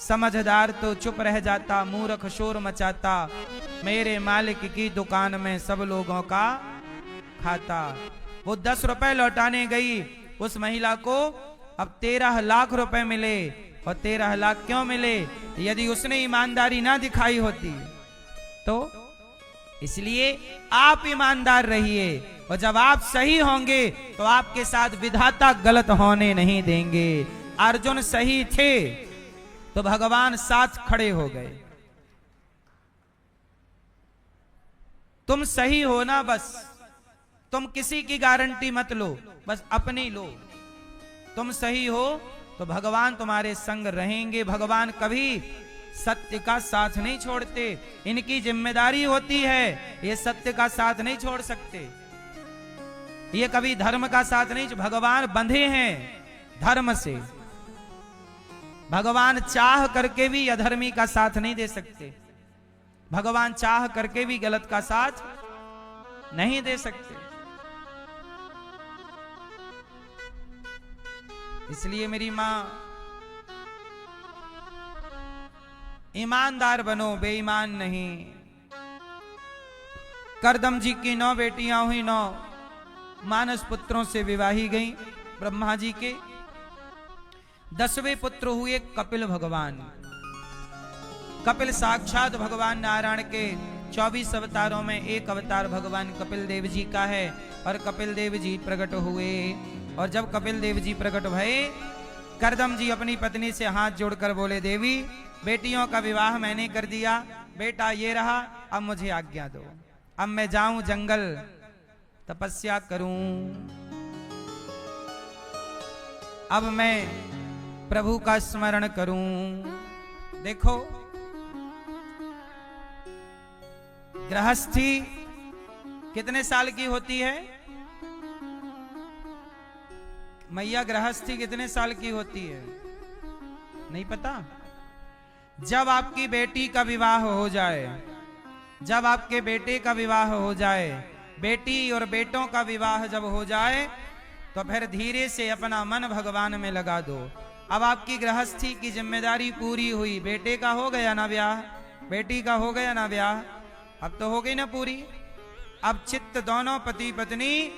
समझदार तो चुप रह जाता, मूर्ख शोर मचाता, मेरे मालिक की दुकान में सब लोगों का खाता। वो 10 रुपए लौटाने गई, उस महिला को अब 13 लाख रुपए मिले। और 13 लाख क्यों मिले? यदि उसने ईमानदारी ना दिखाई होती तो। इसलिए आप ईमानदार रहिए, और जब आप सही होंगे तो आपके साथ विधाता गलत होने नहीं देंगे। अर्जुन सही थे तो भगवान साथ खड़े हो गए। तुम सही हो ना, बस तुम किसी की गारंटी मत लो, बस अपनी लो। तुम सही हो तो भगवान तुम्हारे संग रहेंगे। भगवान कभी सत्य का साथ नहीं छोड़ते, इनकी जिम्मेदारी होती है, ये सत्य का साथ नहीं छोड़ सकते, ये कभी धर्म का साथ नहीं। भगवान बंधे हैं धर्म से, भगवान चाह करके भी अधर्मी का साथ नहीं दे सकते, भगवान चाह करके भी गलत का साथ नहीं दे सकते। इसलिए मेरी मां, ईमानदार बनो, बेईमान नहीं। करदम जी की 9 बेटियां हुई, 9 मानस पुत्रों से विवाही गई। ब्रह्मा जी के 10वें पुत्र हुए कपिल भगवान। कपिल साक्षात भगवान नारायण के 24 अवतारों में एक अवतार भगवान कपिल देव जी का है। और कपिल देव जी प्रकट हुए, और जब कपिल देव जी प्रकट भये, करदम जी अपनी पत्नी से हाथ जोड़कर बोले, देवी बेटियों का विवाह मैंने कर दिया, बेटा ये रहा, अब मुझे आज्ञा दो, अब मैं जाऊं जंगल तपस्या करूं, अब मैं प्रभु का स्मरण करूं। देखो गृहस्थी कितने साल की होती है मैया? गृहस्थी कितने साल की होती है नहीं पता? जब आपकी बेटी का विवाह हो जाए, जब आपके बेटे का विवाह हो जाए, बेटी और बेटों का विवाह जब हो जाए, तो फिर धीरे से अपना मन भगवान में लगा दो। अब आपकी गृहस्थी की जिम्मेदारी पूरी हुई, बेटे का हो गया ना ब्याह, बेटी का हो गया ना ब्याह, अब तो हो गई ना पूरी। अब चित्त दोनों पति पत्नी,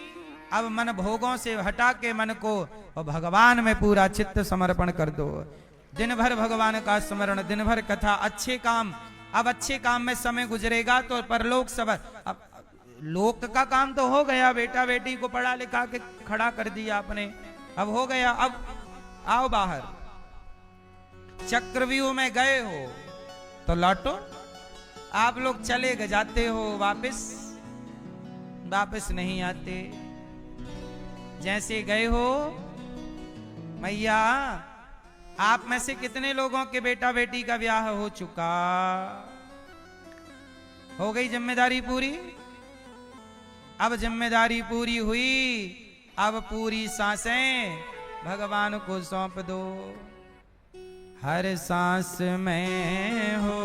अब मन भोगों से हटा के मन को और भगवान में पूरा चित्त समर्पण कर दो। दिन भर भगवान का स्मरण, दिन भर कथा, अच्छे काम। अब अच्छे काम में समय गुजरेगा तो परलोक सब। अब लोक का काम तो हो गया, बेटा बेटी को पढ़ा लिखा के खड़ा कर दिया आपने, अब हो गया। अब आओ बाहर, चक्रव्यूह में गए हो तो लौटो। आप लोग चले जाते हो, वापस नहीं आते। जैसे गए हो, मैया आप में से कितने लोगों के बेटा बेटी का ब्याह हो चुका? हो गई जिम्मेदारी पूरी? अब जिम्मेदारी पूरी हुई, अब पूरी सांसें भगवान को सौंप दो। हर सांस में हो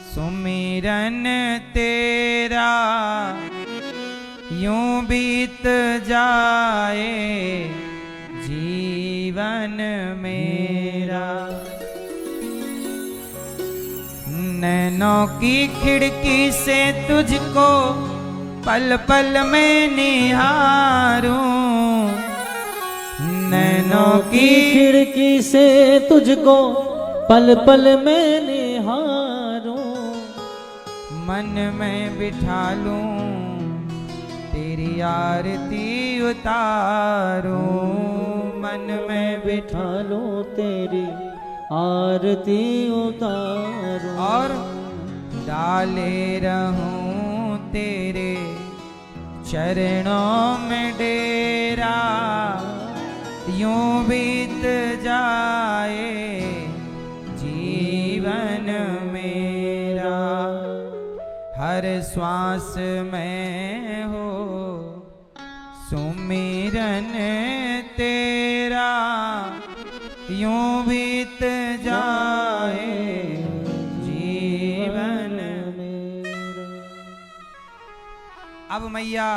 सुमिरन तेरा, यूं बीत जाए जीवन मेरा। नैनों की खिड़की से तुझको पल पल में निहारूं, नैनों की खिड़की से तुझको पल पल में निहारूं, मन में बिठा लूं तेरी आरती उतारूं, मन में बिठा लो तेरी आरती उतारूं, और डाले रहूं तेरे चरणों में डेरा। यूं बीत जाए जीवन मेरा, हर श्वास में हो सुमिरन तेरा, यूं बीत जाए जीवन मेरा। अब मैया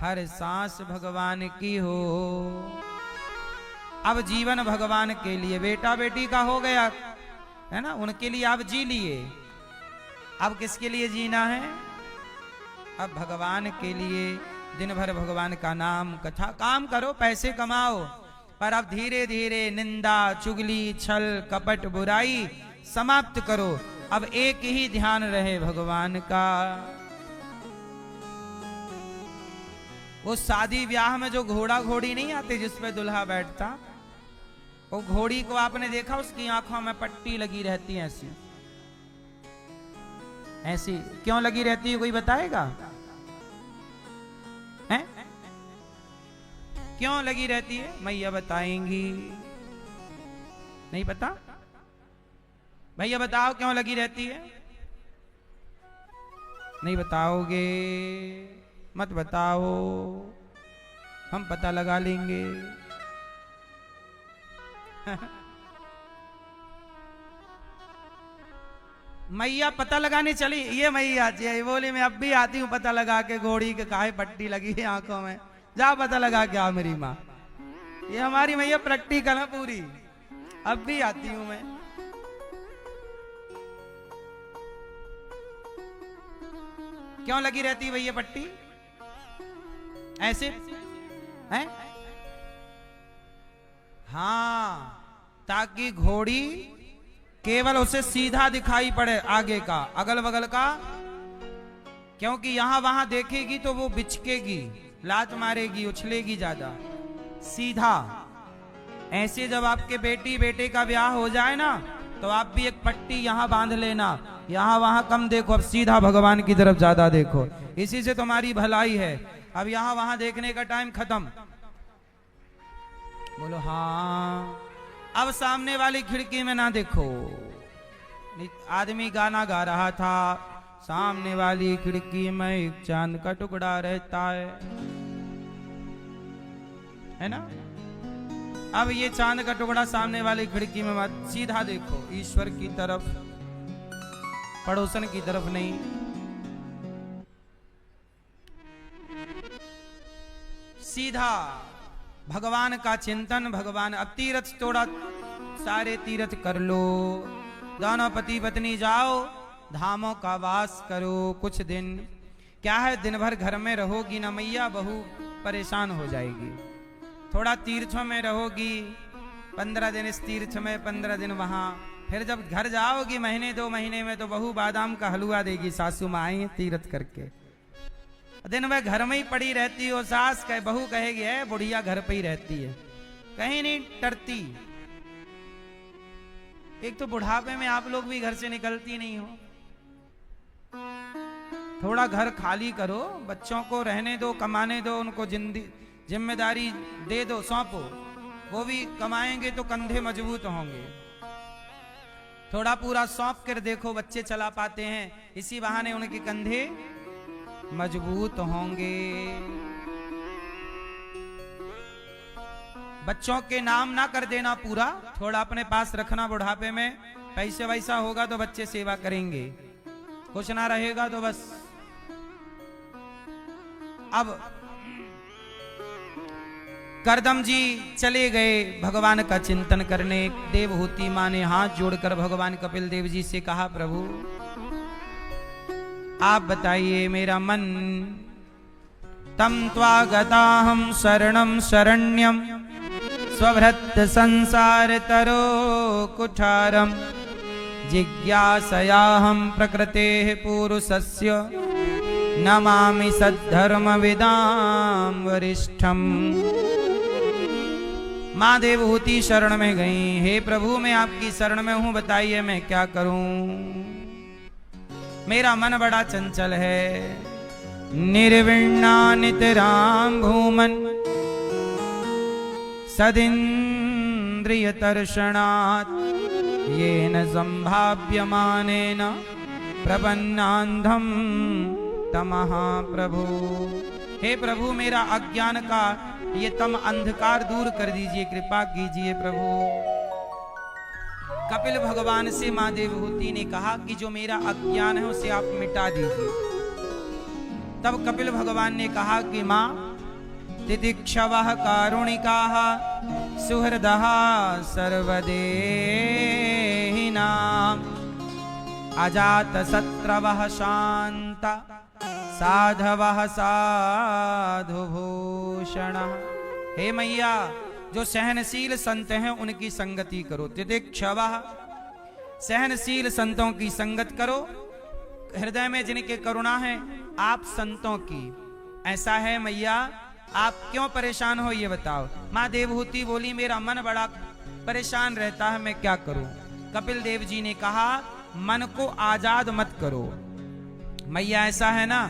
हर सांस भगवान की हो। अब जीवन भगवान के लिए, बेटा बेटी का हो गया है ना, उनके लिए आप जी लिए। अब किसके लिए जीना है? अब भगवान के लिए। दिन भर भगवान का नाम कथा, काम करो, पैसे कमाओ, पर अब धीरे धीरे निंदा चुगली छल कपट बुराई समाप्त करो। अब एक ही ध्यान रहे भगवान का। वो शादी ब्याह में जो घोड़ा घोड़ी नहीं आते जिसपे दुल्हा बैठता, वो घोड़ी को आपने देखा, उसकी आंखों में पट्टी लगी रहती है ऐसी, ऐसी क्यों लगी रहती है, कोई बताएगा? हैं? क्यों लगी रहती है मैया बताएंगी? नहीं पता? भैया बताओ क्यों लगी रहती है? नहीं बताओगे? मत बताओ, हम पता लगा लेंगे। मैया पता लगाने चली, ये मैया जी बोली मैं अब भी आती हूँ पता लगा के, घोड़ी के काहे पट्टी लगी है आंखों में, जा पता लगा के आ मेरी माँ। ये हमारी मैया प्रैक्टिकल है पूरी, अब भी आती हूं मैं। क्यों लगी रहती है भैया पट्टी ऐसे हैं? हाँ, ताकि घोड़ी केवल उसे सीधा दिखाई पड़े, आगे का अगल बगल का, क्योंकि यहां वहां देखेगी तो वो बिचकेगी, लात मारेगी, उछलेगी ज्यादा। सीधा ऐसे जब आपके बेटी बेटे का ब्याह हो जाए ना, तो आप भी एक पट्टी यहां बांध लेना, यहां वहां कम देखो, अब सीधा भगवान की तरफ ज्यादा देखो, इसी से तुम्हारी भलाई है। अब यहां वहां देखने का टाइम खत्म। बोलो हाँ। अब सामने वाली खिड़की में ना देखो। आदमी गाना गा रहा था, सामने वाली खिड़की में एक चांद का टुकड़ा रहता है ना? अब ये चांद का टुकड़ा सामने वाली खिड़की में मत, सीधा देखो ईश्वर की तरफ, पड़ोसन की तरफ नहीं। सीधा भगवान का चिंतन, भगवान। अब तीर्थ थोड़ा सारे तीर्थ कर लो, दोनों पति पत्नी जाओ धामों का वास करो कुछ दिन। क्या है, दिन भर घर में रहोगी ना मैया, बहू परेशान हो जाएगी। थोड़ा तीर्थों में रहोगी, 15 दिन इस तीर्थ में, 15 दिन वहां, फिर जब घर जाओगी महीने 2 महीने में, तो बहू बादाम का हलवा देगी, सासू माँ आई तीर्थ करके। दिन भर घर में ही पड़ी रहती हो, सास कहे, बहू कहेगी है बुढ़िया घर पे ही रहती है, कहीं नहीं टरती। एक तो बुढ़ापे में आप लोग भी घर से निकलती नहीं हो। थोड़ा घर खाली करो, बच्चों को रहने दो, कमाने दो, उनको जिम्मेदारी दे दो, सौंपो, वो भी कमाएंगे तो कंधे मजबूत होंगे। थोड़ा पूरा सौंप कर देखो, बच्चे चला पाते हैं, इसी बहाने उनके कंधे मजबूत होंगे। बच्चों के नाम ना कर देना पूरा, थोड़ा अपने पास रखना। बुढ़ापे में पैसे वैसा होगा तो बच्चे सेवा करेंगे, कुछ ना रहेगा तो बस। अब करदम जी चले गए भगवान का चिंतन करने। देवहूति मां ने हाथ जोड़कर भगवान कपिल देव जी से कहा, प्रभु आप बताइए मेरा मन, तम त्वागताहं शरणं शरण्यं, स्वभृत संसार तरो कुठारम, जिज्ञासयाहं प्रकृतेः पुरुषस्य, नमामि सद्धर्म विदां वरिष्ठम। माँ देवहूति शरण में गई, हे प्रभु मैं आपकी शरण में हूं, बताइए मैं क्या करूं, मेरा मन बड़ा चंचल है। निर्विण्णा नितरां भूमन् सदिन्द्रियतर्षणात्, येन संभाव्यमानेन प्रपन्नान्धं तमः प्रभु। हे प्रभु मेरा अज्ञान का ये तम अंधकार दूर कर दीजिए, कृपा कीजिए प्रभु। कपिल भगवान से मां देवहूति ने कहा कि जो मेरा अज्ञान है उसे आप मिटा दीजिए। तब कपिल भगवान ने कहा कि मां, तितिक्षवः कारुणिकाः सुहृदः सर्वदेहिनां, अजातशत्रवः शान्त साधवः साधुभूषणः। हे मैया, जो सहनशील संत हैं उनकी संगति करो। तितिक्षवः, सहनशील संतों की संगत करो। हृदय में जिनके करुणा है, आप संतों की। ऐसा है मैया, आप क्यों परेशान हो ये बताओ। माँ देवहूति बोली, मेरा मन बड़ा परेशान रहता है, मैं क्या करूं। कपिल देव जी ने कहा, मन को आजाद मत करो, मैया ऐसा है ना,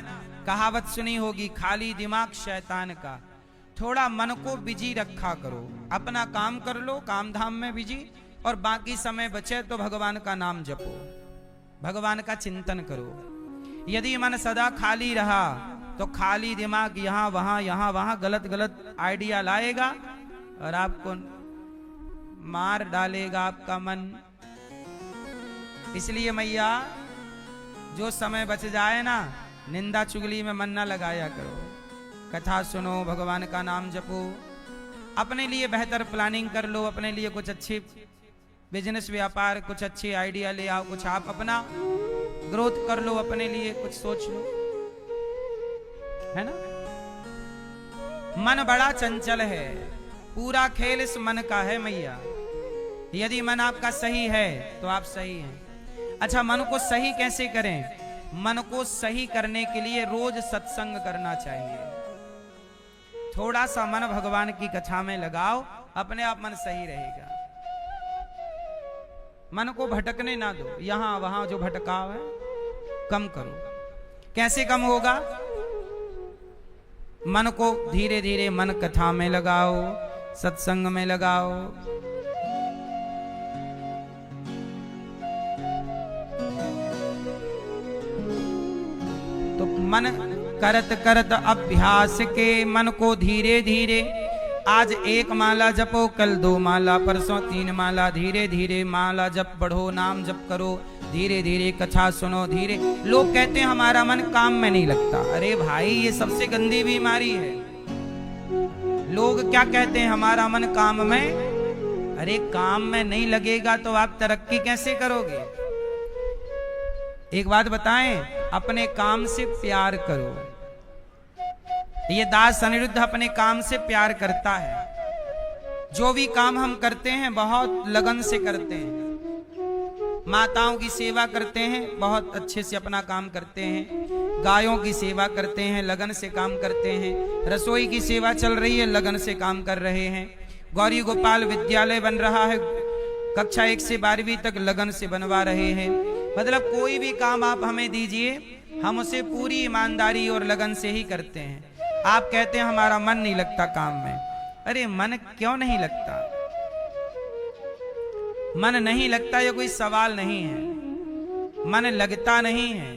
कहावत सुनी होगी, खाली दिमाग शैतान का। थोड़ा मन को बिजी रखा करो, अपना काम कर लो, काम धाम में बिजी, और बाकी समय बचे तो भगवान का नाम जपो, भगवान का चिंतन करो। यदि मन सदा खाली रहा तो खाली दिमाग यहां वहां गलत गलत आइडिया लाएगा और आपको मार डालेगा आपका मन। इसलिए मैया जो समय बच जाए ना, निंदा चुगली में मन ना लगाया करो, कथा सुनो, भगवान का नाम जपो, अपने लिए बेहतर प्लानिंग कर लो, अपने लिए कुछ अच्छी बिजनेस व्यापार, कुछ अच्छी आइडिया ले आओ, कुछ आप अपना ग्रोथ कर लो, अपने लिए कुछ सोच लो, है ना। मन बड़ा चंचल है, पूरा खेल इस मन का है मैया। यदि मन आपका सही है तो आप सही हैं। अच्छा, मन को सही कैसे करें? मन को सही करने के लिए रोज सत्संग करना चाहिए। थोड़ा सा मन भगवान की कथा में लगाओ, अपने आप मन सही रहेगा। मन को भटकने ना दो, यहां वहां जो भटकाव है कम करो। कैसे कम होगा? मन को धीरे धीरे मन कथा में लगाओ, सत्संग में लगाओ। तो मन करत करत अभ्यास के मन को धीरे धीरे, आज 1 माला जपो, कल 2 माला, परसों 3 माला, धीरे धीरे माला जप बढ़ो, नाम जप करो, धीरे धीरे कथा सुनो, धीरे। लोग कहते हैं हमारा मन काम में नहीं लगता। अरे भाई, ये सबसे गंदी बीमारी है। लोग क्या कहते हैं, हमारा मन काम में। अरे काम में नहीं लगेगा तो आप तरक्की कैसे करोगे? एक बात बताएं, अपने काम से प्यार करो। ये दास अनिरुद्ध अपने काम से प्यार करता है। जो भी काम हम करते हैं बहुत लगन से करते हैं। माताओं की सेवा करते हैं, बहुत अच्छे से अपना काम करते हैं। गायों की सेवा करते हैं, लगन से काम करते हैं। रसोई की सेवा चल रही है, लगन से काम कर रहे हैं। गौरी गोपाल विद्यालय बन रहा है, कक्षा 1 से 12वीं तक लगन से बनवा रहे हैं। मतलब कोई भी काम आप हमें दीजिए, हम उसे पूरी ईमानदारी और लगन से ही करते हैं। आप कहते हैं हमारा मन नहीं लगता काम में। अरे मन क्यों नहीं लगता? मन नहीं लगता ये कोई सवाल नहीं है। मन लगता नहीं है,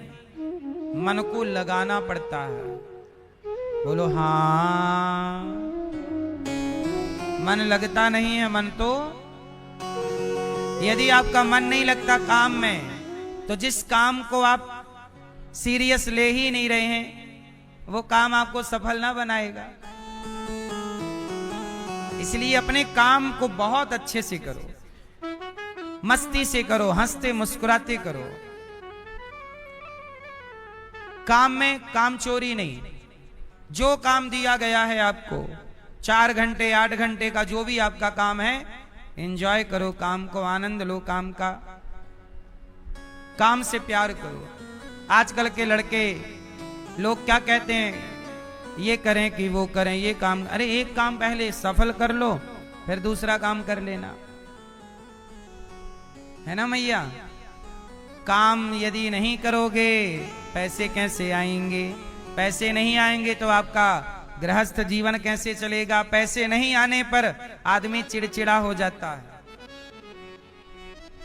मन को लगाना पड़ता है। बोलो हाँ। मन लगता नहीं है, मन तो, यदि आपका मन नहीं लगता काम में, तो जिस काम को आप सीरियस ले ही नहीं रहे हैं, वो काम आपको सफल ना बनाएगा। इसलिए अपने काम को बहुत अच्छे से करो, मस्ती से करो, हंसते मुस्कुराते करो। काम में काम चोरी नहीं। जो काम दिया गया है आपको, 4 घंटे 8 घंटे का जो भी आपका काम है, एंजॉय करो काम को, आनंद लो काम का, काम से प्यार करो। आजकल के लड़के लोग क्या कहते हैं, ये करें कि वो करें, ये काम। अरे एक काम पहले सफल कर लो, फिर दूसरा काम कर लेना, है ना मैया। काम यदि नहीं करोगे, पैसे कैसे आएंगे? पैसे नहीं आएंगे तो आपका गृहस्थ जीवन कैसे चलेगा? पैसे नहीं आने पर आदमी चिड़चिड़ा हो जाता है।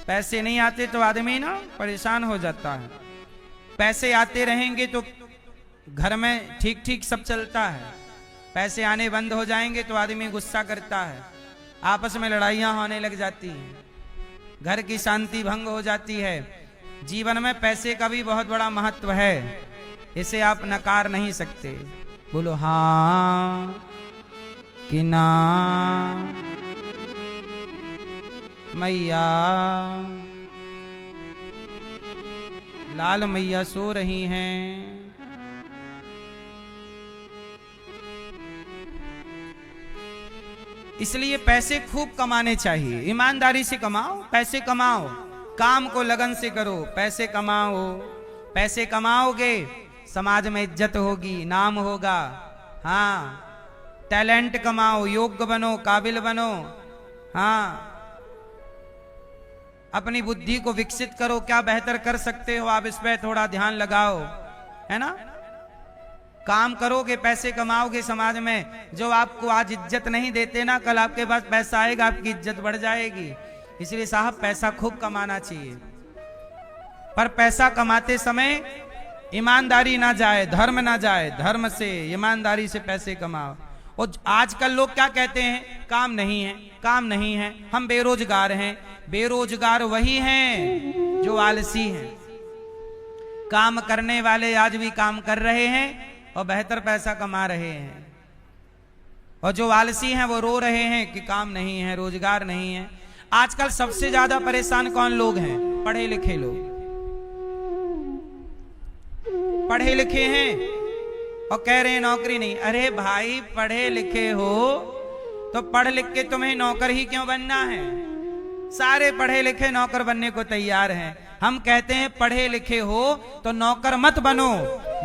पैसे नहीं आते तो आदमी ना परेशान हो जाता है। पैसे आते रहेंगे तो घर में ठीक ठीक सब चलता है। पैसे आने बंद हो जाएंगे तो आदमी गुस्सा करता है, आपस में लड़ाइयां होने लग जाती हैं, घर की शांति भंग हो जाती है। जीवन में पैसे का भी बहुत बड़ा महत्व है, इसे आप नकार नहीं सकते। बोलो हाँ कि ना मैया। लाल मैया सो रही हैं। इसलिए पैसे खूब कमाने चाहिए, ईमानदारी से कमाओ, पैसे कमाओ, काम को लगन से करो, पैसे कमाओ। पैसे कमाओगे, समाज में इज्जत होगी, नाम होगा। हाँ, टैलेंट कमाओ, योग्य बनो, काबिल बनो। हाँ, अपनी बुद्धि को विकसित करो, क्या बेहतर कर सकते हो आप, इस पे थोड़ा ध्यान लगाओ। है ना? काम करोगे, पैसे कमाओगे समाज में, जो आपको आज इज्जत नहीं देते ना, कल आपके पास पैसा आएगा, आपकी इज्जत बढ़ जाएगी। इसलिए साहब पैसा खूब कमाना चाहिए, पर पैसा कमाते समय ईमानदारी ना जाए, धर्म ना जाए, धर्म से ईमानदारी से पैसे कमाओ। और आजकल लोग क्या कहते हैं? काम नहीं है, काम नहीं है, हम बेरोजगार हैं। बेरोजगार वही हैं जो आलसी हैं। काम करने वाले आज भी काम कर रहे हैं और बेहतर पैसा कमा रहे हैं, और जो आलसी हैं वो रो रहे हैं कि काम नहीं है, रोजगार नहीं है। आजकल सबसे ज्यादा परेशान कौन लोग हैं? पढ़े लिखे लोग। पढ़े लिखे हैं और कह रहे हैं नौकरी नहीं। अरे भाई पढ़े लिखे हो तो पढ़ लिख के तुम्हें नौकर ही क्यों बनना है? सारे पढ़े लिखे नौकर बनने को तैयार हैं। हम कहते हैं पढ़े लिखे हो तो नौकर मत बनो,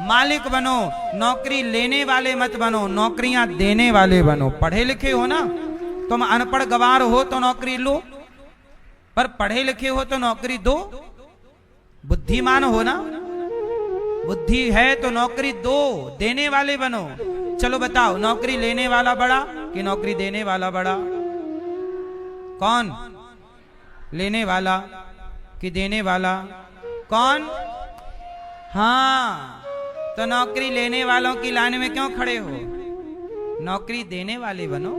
मालिक बनो, नौकरी लेने वाले मत बनो, नौकरियां देने वाले बनो। पढ़े लिखे हो ना, तुम अनपढ़ गवार हो तो नौकरी लो, पर पढ़े लिखे हो तो नौकरी दो। बुद्धिमान हो ना, बुद्धि है तो नौकरी दो, देने वाले बनो। चलो बताओ, नौकरी लेने वाला बड़ा कि नौकरी देने वाला बड़ा? कौन? लेने वाला कि देने वाला? कौन? हाँ, तो नौकरी लेने वालों की लाइन में क्यों खड़े हो? नौकरी देने वाले बनो।